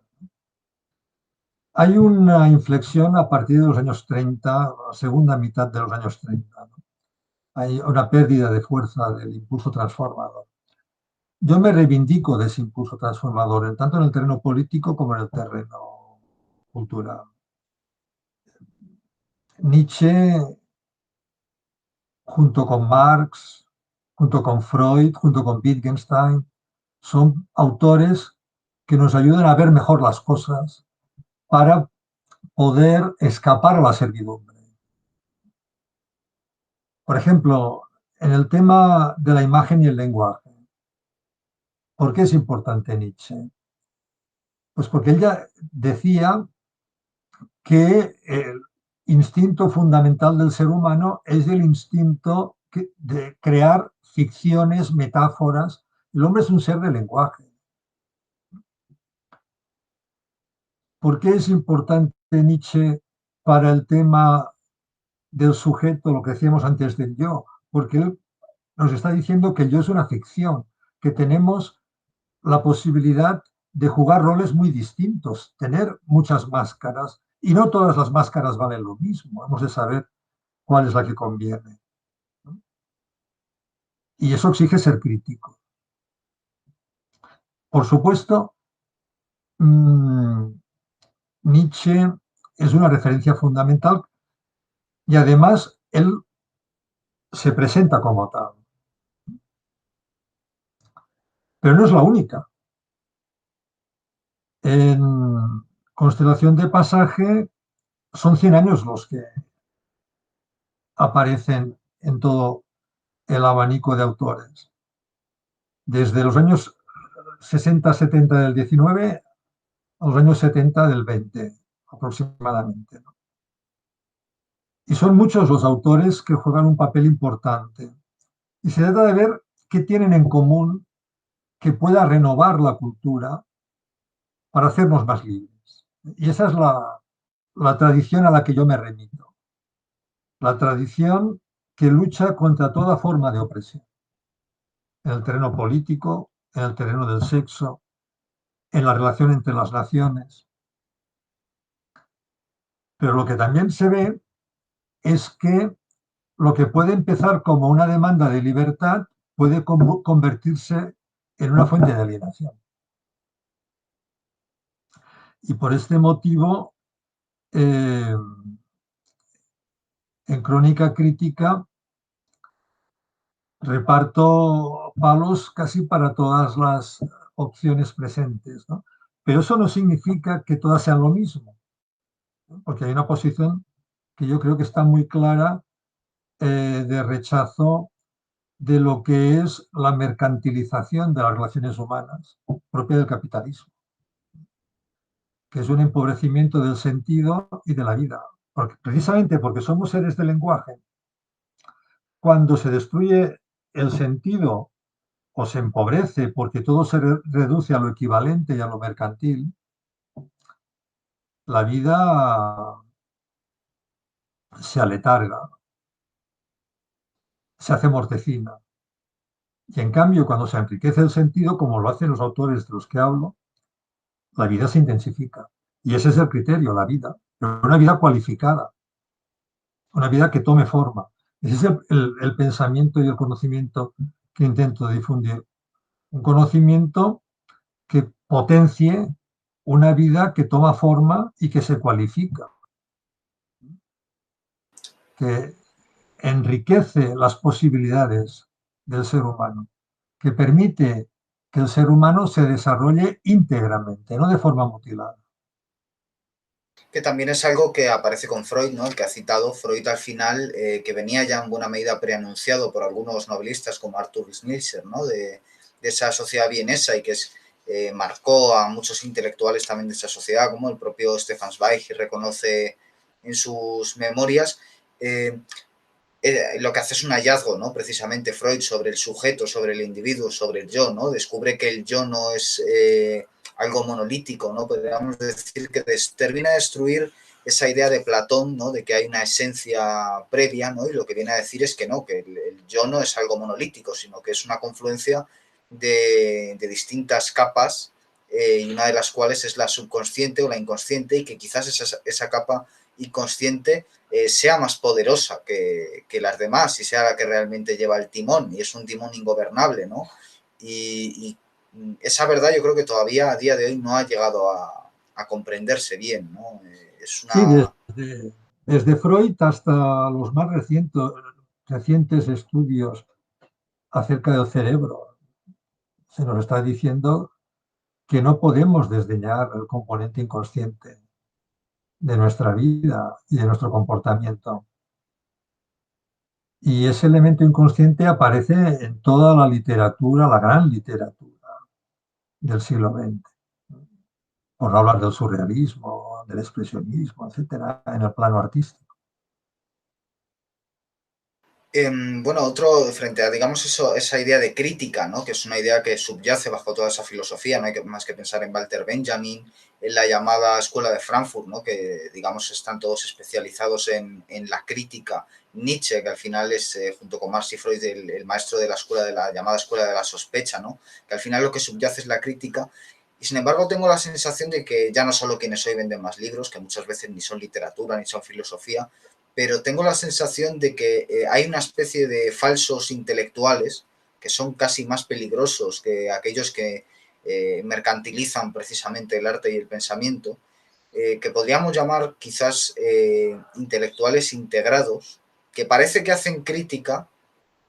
Hay una inflexión a partir de los años 30, segunda mitad de los años 30, ¿no? Hay una pérdida de fuerza del impulso transformador. Yo me reivindico de ese impulso transformador, tanto en el terreno político como en el terreno cultural. Nietzsche, junto con Marx, junto con Freud, junto con Wittgenstein, son autores que nos ayudan a ver mejor las cosas para poder escapar a la servidumbre. Por ejemplo, en el tema de la imagen y el lenguaje, ¿por qué es importante Nietzsche? Pues porque ella decía que el instinto fundamental del ser humano es el instinto de crear ficciones, metáforas. El hombre es un ser de lenguaje. ¿Por qué es importante Nietzsche para el tema del sujeto, lo que decíamos antes del yo? Porque él nos está diciendo que el yo es una ficción, que tenemos la posibilidad de jugar roles muy distintos, tener muchas máscaras, y no todas las máscaras valen lo mismo. Hemos de saber cuál es la que conviene, ¿no? Y eso exige ser crítico. Por supuesto, Nietzsche es una referencia fundamental y además él se presenta como tal. pero no es la única. En Constelación de Pasaje son 100 años los que aparecen en todo el abanico de autores. Desde los años 60-70 del 19 a los años 70 del 20 aproximadamente, ¿no? Y son muchos los autores que juegan un papel importante. Y se trata de ver qué tienen en común que pueda renovar la cultura para hacernos más libres. Y esa es la tradición a la que yo me remito. La tradición que lucha contra toda forma de opresión. En el terreno político, en el terreno del sexo, en la relación entre las naciones. Pero lo que también se ve es que lo que puede empezar como una demanda de libertad puede convertirse en una fuente de alienación. Y por este motivo, en Crónica Crítica reparto palos casi para todas las opciones presentes, ¿no? Pero eso no significa que todas sean lo mismo, ¿no? Porque hay una posición que yo creo que está muy clara, de rechazo de lo que es la mercantilización de las relaciones humanas propia del capitalismo, que es un empobrecimiento del sentido y de la vida. Precisamente porque somos seres de lenguaje, cuando se destruye el sentido o se empobrece porque todo se reduce a lo equivalente y a lo mercantil, la vida se aletarga, se hace mortecina. Y en cambio, cuando se enriquece el sentido, como lo hacen los autores de los que hablo, la vida se intensifica. Y ese es el criterio, la vida. Pero una vida cualificada, una vida que tome forma. Ese es el pensamiento y el conocimiento que intento difundir. Un conocimiento que potencie una vida que toma forma y que se cualifica, que enriquece las posibilidades del ser humano, que permite que el ser humano se desarrolle íntegramente, no de forma mutilada. Que también es algo que aparece con Freud, ¿no? El que ha citado Freud al final, que venía ya en buena medida preanunciado por algunos novelistas como Arthur Schnitzler, ¿no? De esa sociedad vienesa y que marcó a muchos intelectuales también de esa sociedad, como el propio Stefan Zweig reconoce en sus memorias. Lo que hace es un hallazgo, ¿no? Precisamente Freud sobre el sujeto, sobre el individuo, sobre el yo, ¿no? Descubre que el yo no es algo monolítico, ¿no? Podríamos decir que termina de destruir esa idea de Platón, ¿no? De que hay una esencia previa, ¿no? Y lo que viene a decir es que no, que el yo no es algo monolítico, sino que es una confluencia de distintas capas, y una de las cuales es la subconsciente o la inconsciente, y que quizás esa capa inconsciente sea más poderosa que las demás y sea la que realmente lleva el timón, y es un timón ingobernable, ¿no? Y esa verdad yo creo que todavía a día de hoy no ha llegado a comprenderse bien, ¿no? Es Sí, una... desde Freud hasta los más recientes estudios acerca del cerebro, se nos está diciendo que no podemos desdeñar el componente inconsciente de nuestra vida y de nuestro comportamiento. Y ese elemento inconsciente aparece en toda la literatura, la gran literatura del siglo XX, por no hablar del surrealismo, del expresionismo, etcétera, en el plano artístico. Bueno, otro, frente a, digamos, esa idea de crítica, ¿no? Que es una idea que subyace bajo toda esa filosofía, no hay más que pensar en Walter Benjamin, en la llamada Escuela de Frankfurt, ¿no? Que, digamos, están todos especializados en la crítica. Nietzsche, que al final es, junto con Marx y Freud, el maestro de la escuela, de la llamada Escuela de la Sospecha, ¿no? Que al final lo que subyace es la crítica. Y sin embargo tengo la sensación de que ya no solo quienes hoy venden más libros, que muchas veces ni son literatura ni son filosofía, pero tengo la sensación de que hay una especie de falsos intelectuales que son casi más peligrosos que aquellos que mercantilizan precisamente el arte y el pensamiento, que podríamos llamar quizás intelectuales integrados, que parece que hacen crítica,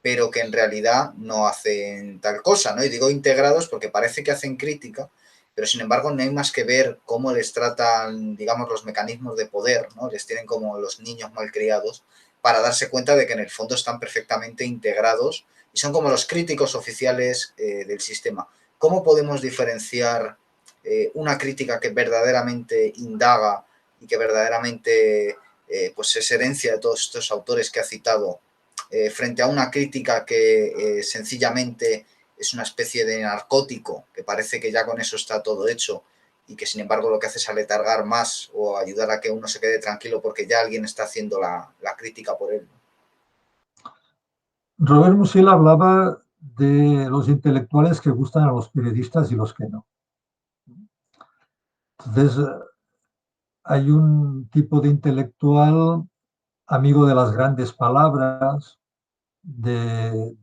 pero que en realidad no hacen tal cosa, ¿no? Y digo integrados porque parece que hacen crítica, pero sin embargo no hay más que ver cómo les tratan, digamos, los mecanismos de poder, ¿no? Les tienen como los niños malcriados para darse cuenta de que en el fondo están perfectamente integrados y son como los críticos oficiales del sistema. ¿Cómo podemos diferenciar una crítica que verdaderamente indaga y que verdaderamente pues es herencia de todos estos autores que ha citado, frente a una crítica que sencillamente es una especie de narcótico, que parece que ya con eso está todo hecho y que sin embargo lo que hace es aletargar más o ayudar a que uno se quede tranquilo porque ya alguien está haciendo la crítica por él? Robert Musil hablaba de los intelectuales que gustan a los periodistas y los que no. Entonces, hay un tipo de intelectual amigo de las grandes palabras, de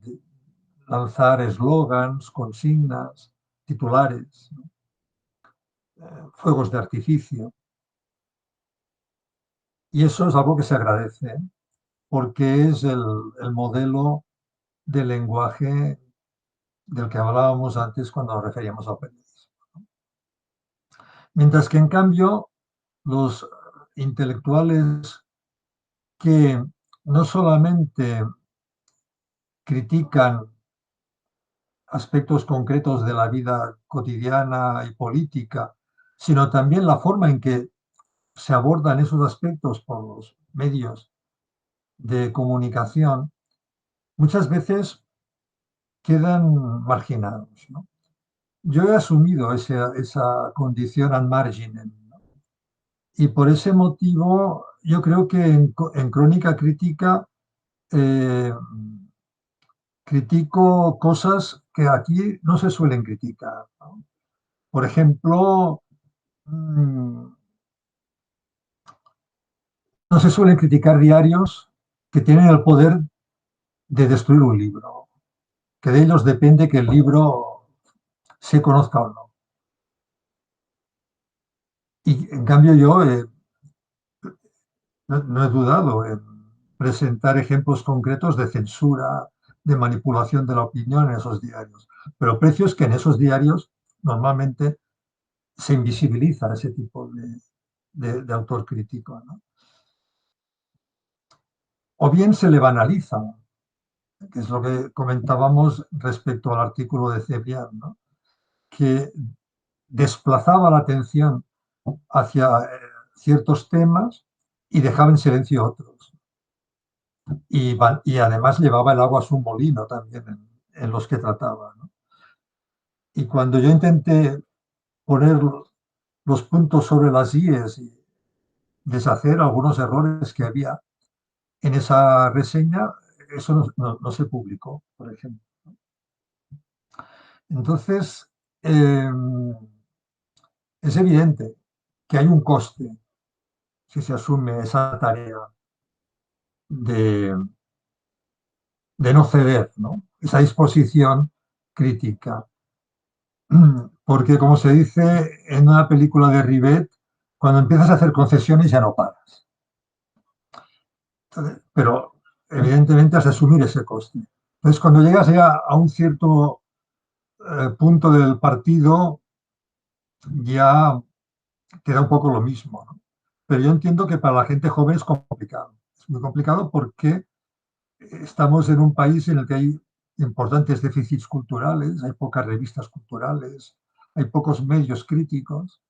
lanzar eslogans, consignas, titulares, ¿no? Fuegos de artificio. Y eso es algo que se agradece, ¿eh? Porque es el modelo de lenguaje del que hablábamos antes cuando nos referíamos al periodismo. Mientras que, en cambio, los intelectuales que no solamente critican aspectos concretos de la vida cotidiana y política, sino también la forma en que se abordan esos aspectos por los medios de comunicación, muchas veces quedan marginados, ¿no? Yo he asumido esa condición al marginen, ¿no? Y por ese motivo yo creo que en Crónica Crítica eh, critico cosas que aquí no se suelen criticar, ¿no? Por ejemplo, no se suelen criticar diarios que tienen el poder de destruir un libro, que de ellos depende que el libro se conozca o no. Y en cambio yo no he dudado en presentar ejemplos concretos de censura, de manipulación de la opinión en esos diarios. Pero precios que en esos diarios normalmente se invisibiliza ese tipo de autor crítico, ¿no? O bien se le banaliza, que es lo que comentábamos respecto al artículo de Cebrián, ¿no? Que desplazaba la atención hacia ciertos temas y dejaba en silencio otros. Y además llevaba el agua a su molino también en los que trataba, ¿no? Y cuando yo intenté poner los puntos sobre las IES y deshacer algunos errores que había en esa reseña, eso no se publicó, por ejemplo. Entonces, eh, es evidente que hay un coste si se asume esa tarea de, de no ceder, ¿no? Esa disposición crítica. Porque, como se dice en una película de Rivet, cuando empiezas a hacer concesiones ya no paras. Entonces, pero, evidentemente, has de asumir ese coste. Entonces, cuando llegas ya a un cierto punto del partido, ya queda un poco lo mismo, ¿no? Pero yo entiendo que para la gente joven es complicado. Es muy complicado porque estamos en un país en el que hay importantes déficits culturales, hay pocas revistas culturales, hay pocos medios críticos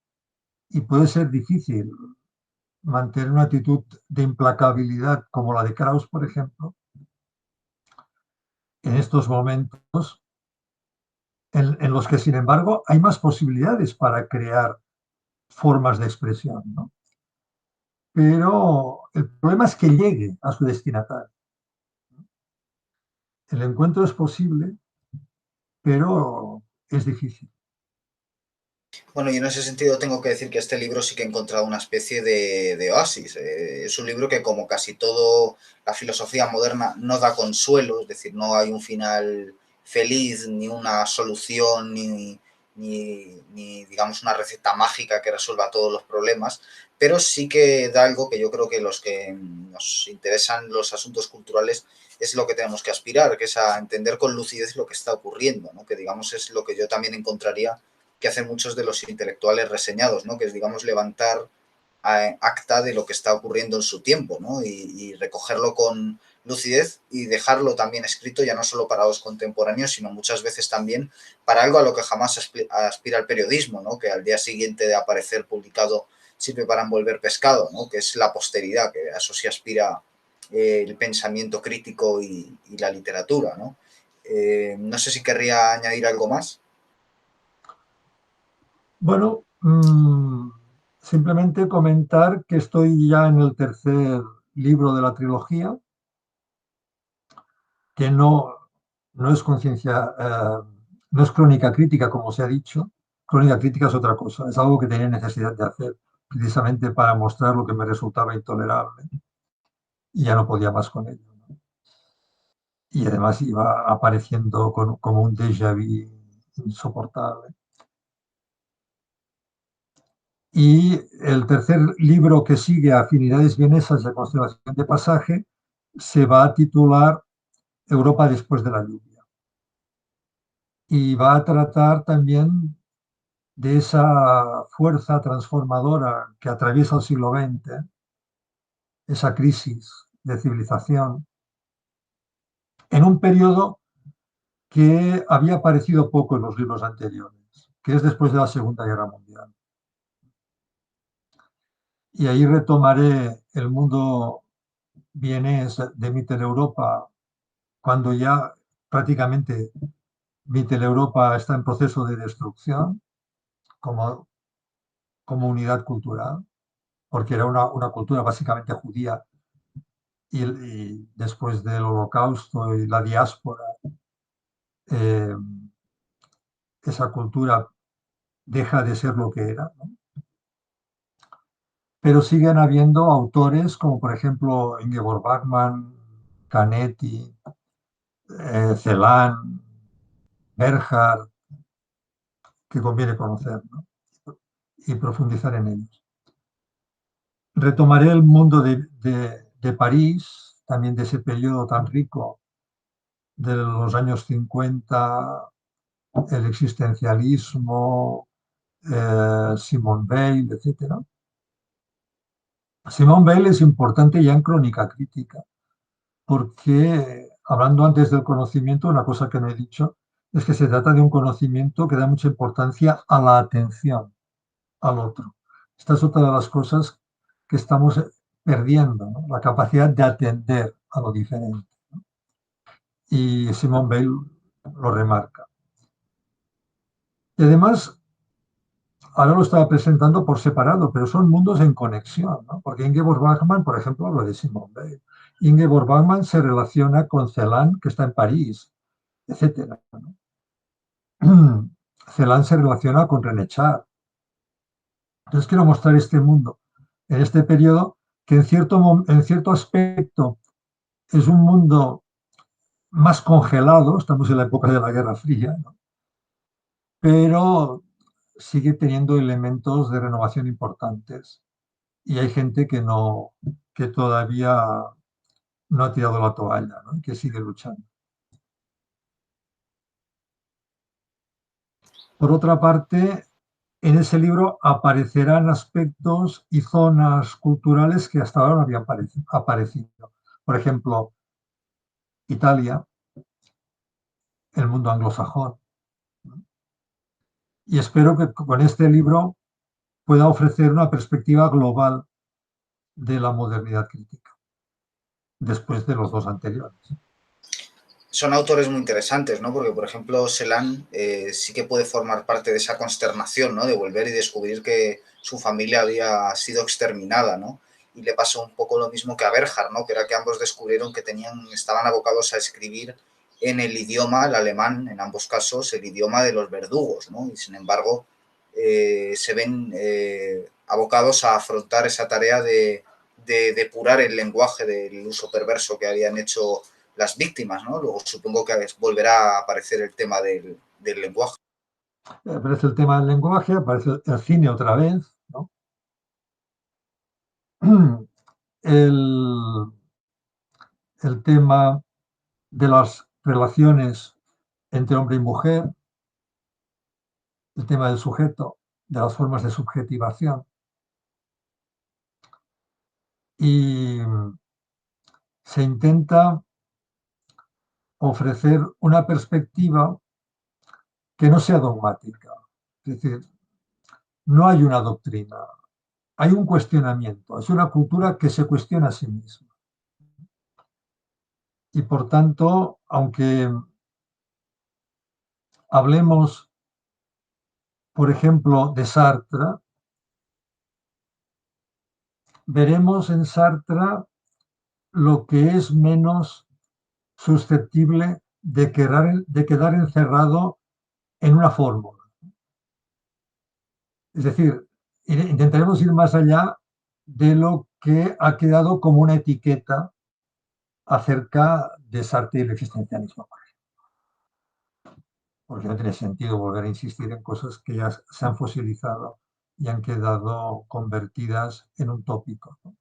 y puede ser difícil mantener una actitud de implacabilidad como la de Krauss, por ejemplo, en estos momentos en los que, sin embargo, hay más posibilidades para crear formas de expresión, ¿no? Pero el problema es que llegue a su destinatario. El encuentro es posible, pero es difícil. Bueno, y en ese sentido tengo que decir que este libro sí que he encontrado una especie de oasis. Es un libro que, como casi todo la filosofía moderna, no da consuelo, es decir, no hay un final feliz, ni una solución, ni, digamos, una receta mágica que resuelva todos los problemas, pero sí que da algo que yo creo que los que nos interesan los asuntos culturales es lo que tenemos que aspirar, que es a entender con lucidez lo que está ocurriendo, ¿no? Que digamos es lo que yo también encontraría que hacen muchos de los intelectuales reseñados, ¿no? Que es, digamos, levantar acta de lo que está ocurriendo en su tiempo, ¿no? Y recogerlo con lucidez y dejarlo también escrito ya no solo para los contemporáneos, sino muchas veces también para algo a lo que jamás aspira el periodismo, ¿no? Que al día siguiente de aparecer publicado sirve para envolver pescado, ¿no? Que es la posteridad, que a eso sí aspira el pensamiento crítico y la literatura, ¿no? No sé si querría añadir algo más. Bueno, simplemente comentar que estoy ya en el tercer libro de la trilogía, que no es conciencia, no es crónica crítica, como se ha dicho. Crónica crítica es otra cosa, es algo que tenía necesidad de hacer, precisamente para mostrar lo que me resultaba intolerable y ya no podía más con ello, ¿no? Y además iba apareciendo como un déjà vu insoportable. Y el tercer libro que sigue, Afinidades vienesas y a constelación de pasaje, se va a titular Europa después de la lluvia. Y va a tratar también de esa fuerza transformadora que atraviesa el siglo XX, esa crisis de civilización, en un periodo que había aparecido poco en los libros anteriores, que es después de la Segunda Guerra Mundial. Y ahí retomaré el mundo vienés de Mitteleuropa, cuando ya prácticamente Mitteleuropa está en proceso de destrucción como, como unidad cultural, porque era una cultura básicamente judía y después del Holocausto y la diáspora, eh, esa cultura deja de ser lo que era, ¿no? Pero siguen habiendo autores como por ejemplo Ingeborg Bachmann, Canetti, Celan, Berhard, que conviene conocer, ¿no? Y profundizar en ellos. Retomaré el mundo de París, también de ese periodo tan rico de los años 50, el existencialismo, Simone Weil, etcétera. Simone Weil es importante ya en crónica crítica, porque hablando antes del conocimiento, una cosa que no he dicho es que se trata de un conocimiento que da mucha importancia a la atención al otro. Esta es otra de las cosas que estamos perdiendo, ¿no? La capacidad de atender a lo diferente. Y Simone Weil lo remarca. Y además, ahora lo estaba presentando por separado, pero son mundos en conexión, ¿no? Porque Ingeborg Bachmann, por ejemplo, habla de Simone Weil. Ingeborg Bachmann se relaciona con Celan, que está en París, etcétera, ¿no? Celan se relaciona con René Char. Entonces quiero mostrar este mundo en este periodo que en cierto aspecto es un mundo más congelado, estamos en la época de la Guerra Fría, ¿no? Pero sigue teniendo elementos de renovación importantes y hay gente que todavía no ha tirado la toalla, ¿no? Y que sigue luchando. Por otra parte, en ese libro aparecerán aspectos y zonas culturales que hasta ahora no habían aparecido. Por ejemplo, Italia, el mundo anglosajón. Y espero que con este libro pueda ofrecer una perspectiva global de la modernidad crítica, después de los dos anteriores. Son autores muy interesantes, ¿no? Porque, por ejemplo, Celan sí que puede formar parte de esa consternación, ¿no? De volver y descubrir que su familia había sido exterminada, ¿no? Y le pasó un poco lo mismo que a Berhard, ¿no? Que era que ambos descubrieron que estaban abocados a escribir en el idioma, el alemán, en ambos casos, el idioma de los verdugos, ¿no? Y sin embargo, se ven abocados a afrontar esa tarea de depurar el lenguaje del uso perverso que habían hecho las víctimas, ¿no? Luego supongo que volverá a aparecer el tema del lenguaje. Aparece el tema del lenguaje, aparece el cine otra vez, ¿no? El, el tema de las relaciones entre hombre y mujer, el tema del sujeto, de las formas de subjetivación. Y se intenta ofrecer una perspectiva que no sea dogmática. Es decir, no hay una doctrina, hay un cuestionamiento, es una cultura que se cuestiona a sí misma. Y por tanto, aunque hablemos, por ejemplo, de Sartre, veremos en Sartre lo que es menos susceptible de quedar encerrado en una fórmula. Es decir, intentaremos ir más allá de lo que ha quedado como una etiqueta acerca de Sartre y el existencialismo, porque no tiene sentido volver a insistir en cosas que ya se han fosilizado y han quedado convertidas en un tópico, ¿no?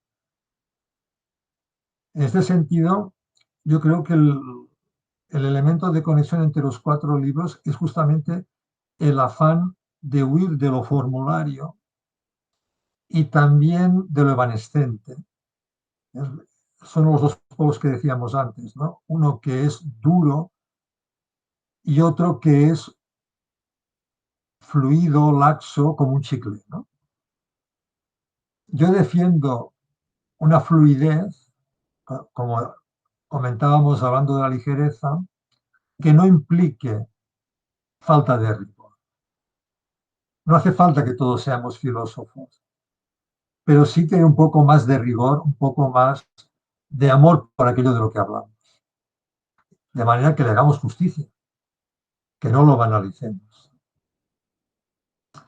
En este sentido, yo creo que el elemento de conexión entre los cuatro libros es justamente el afán de huir de lo formulario y también de lo evanescente. Son los dos polos que decíamos antes, ¿no? Uno que es duro y otro que es fluido, laxo, como un chicle, ¿no? Yo defiendo una fluidez, como comentábamos hablando de la ligereza, que no implique falta de rigor. No hace falta que todos seamos filósofos, pero sí que hay un poco más de rigor, un poco más de amor por aquello de lo que hablamos, de manera que le hagamos justicia, que no lo banalicemos.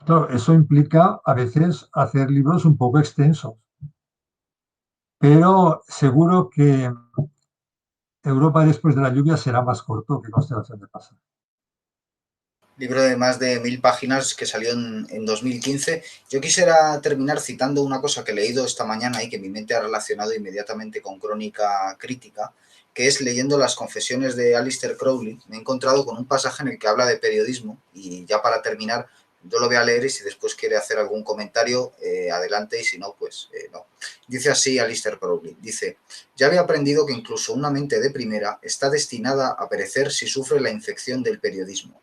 Claro, eso implica a veces hacer libros un poco extensos, pero seguro que Europa después de la lluvia será más corto que Constelación de Pasa. Libro de más de 1000 páginas que salió en 2015. Yo quisiera terminar citando una cosa que he leído esta mañana y que mi mente ha relacionado inmediatamente con Crónica Crítica, que es leyendo las confesiones de Aleister Crowley. Me he encontrado con un pasaje en el que habla de periodismo y ya para terminar, yo lo voy a leer y si después quiere hacer algún comentario, adelante y si no, pues no. Dice así Aleister Crowley, dice, ya había aprendido que incluso una mente de primera está destinada a perecer si sufre la infección del periodismo.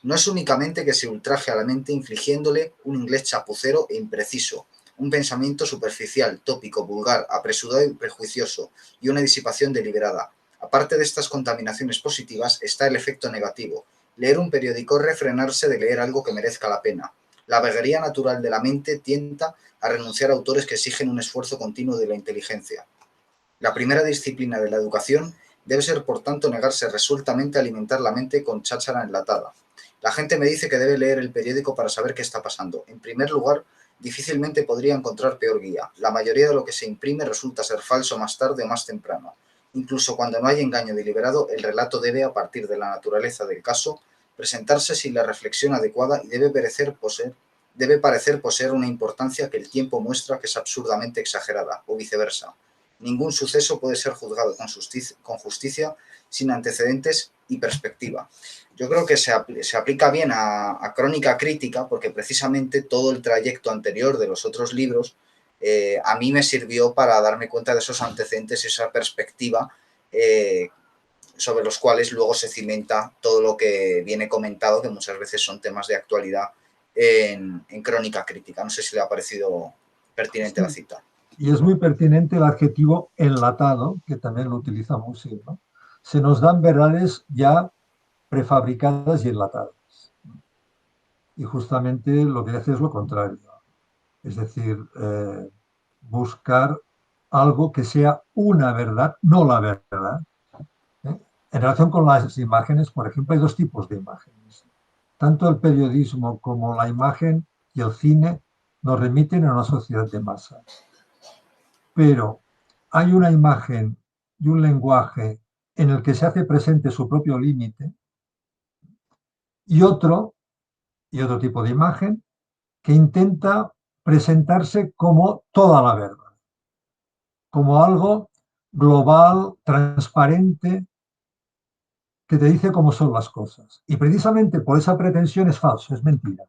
No es únicamente que se ultraje a la mente infligiéndole un inglés chapucero e impreciso, un pensamiento superficial, tópico, vulgar, apresurado y prejuicioso, y una disipación deliberada. Aparte de estas contaminaciones positivas está el efecto negativo. Leer un periódico es refrenarse de leer algo que merezca la pena. La vaguería natural de la mente tienta a renunciar a autores que exigen un esfuerzo continuo de la inteligencia. La primera disciplina de la educación debe ser, por tanto, negarse resueltamente a alimentar la mente con cháchara enlatada. La gente me dice que debe leer el periódico para saber qué está pasando. En primer lugar, difícilmente podría encontrar peor guía. La mayoría de lo que se imprime resulta ser falso más tarde o más temprano. Incluso cuando no hay engaño deliberado, el relato debe, a partir de la naturaleza del caso, presentarse sin la reflexión adecuada y debe parecer poseer una importancia que el tiempo muestra que es absurdamente exagerada, o viceversa. Ningún suceso puede ser juzgado con justicia sin antecedentes y perspectiva. Yo creo que se aplica bien a Crónica Crítica porque precisamente todo el trayecto anterior de los otros libros a mí me sirvió para darme cuenta de esos antecedentes y esa perspectiva sobre los cuales luego se cimenta todo lo que viene comentado, que muchas veces son temas de actualidad en Crónica Crítica. No sé si le ha parecido pertinente la Sí, cita. y es muy pertinente el adjetivo enlatado, que también lo utiliza Musil, ¿no? Se nos dan verdades ya prefabricadas y enlatadas. Y justamente lo que hace es lo contrario. Es decir, buscar algo que sea una verdad, no la verdad. ¿Eh? En relación con las imágenes, por ejemplo, hay dos tipos de imágenes. Tanto el periodismo como la imagen y el cine nos remiten a una sociedad de masas. Pero hay una imagen y un lenguaje en el que se hace presente su propio límite y otro y otro tipo de imagen que intenta presentarse como toda la verdad, como algo global, transparente, que te dice cómo son las cosas. Y precisamente por esa pretensión es falso, es mentira.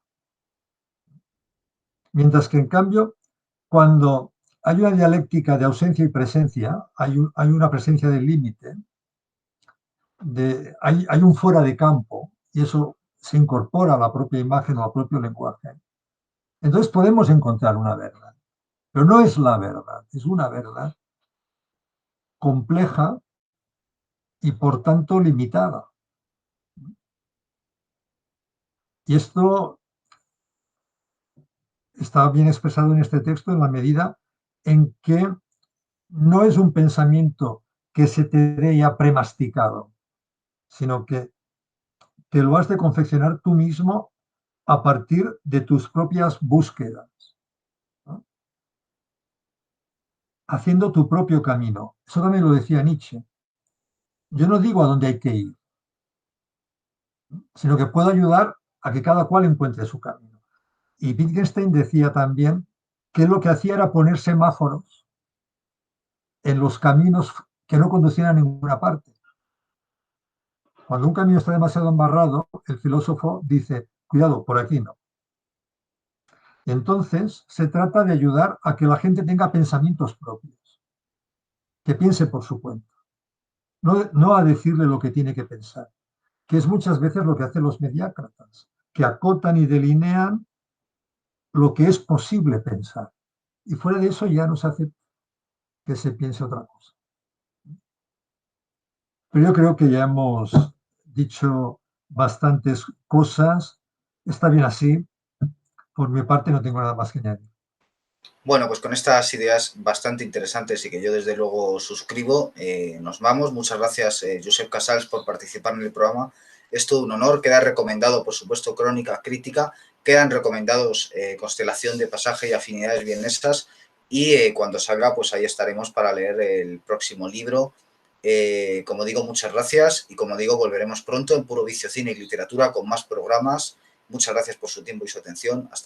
Mientras que, en cambio, cuando hay una dialéctica de ausencia y presencia, hay una presencia del límite, hay un fuera de campo, y eso se incorpora a la propia imagen o al propio lenguaje. Entonces podemos encontrar una verdad, pero no es la verdad, es una verdad compleja y por tanto limitada. Y esto está bien expresado en este texto en la medida en que no es un pensamiento que se te dé ya premasticado, sino que lo has de confeccionar tú mismo a partir de tus propias búsquedas, ¿no? Haciendo tu propio camino. Eso también lo decía Nietzsche. Yo no digo a dónde hay que ir, sino que puedo ayudar a que cada cual encuentre su camino. Y Wittgenstein decía también que lo que hacía era poner semáforos en los caminos que no conducían a ninguna parte. Cuando un camino está demasiado embarrado, el filósofo dice, cuidado, por aquí no. Entonces, se trata de ayudar a que la gente tenga pensamientos propios, que piense por su cuenta, no a decirle lo que tiene que pensar, que es muchas veces lo que hacen los mediácratas, que acotan y delinean lo que es posible pensar. Y fuera de eso ya no se hace que se piense otra cosa. Pero yo creo que ya hemos dicho bastantes cosas. Está bien así. Por mi parte no tengo nada más que añadir. Bueno, pues con estas ideas bastante interesantes y que yo desde luego suscribo, nos vamos. Muchas gracias, Josep Casals, por participar en el programa. Es todo un honor. Queda recomendado, por supuesto, Crónica Crítica. Quedan recomendados Constelación de Pasaje y Afinidades Vienesas. Y cuando salga, pues ahí estaremos para leer el próximo libro. Como digo, muchas gracias. Y como digo, volveremos pronto en Puro Vicio, Cine y Literatura con más programas. Muchas gracias por su tiempo y su atención. Hasta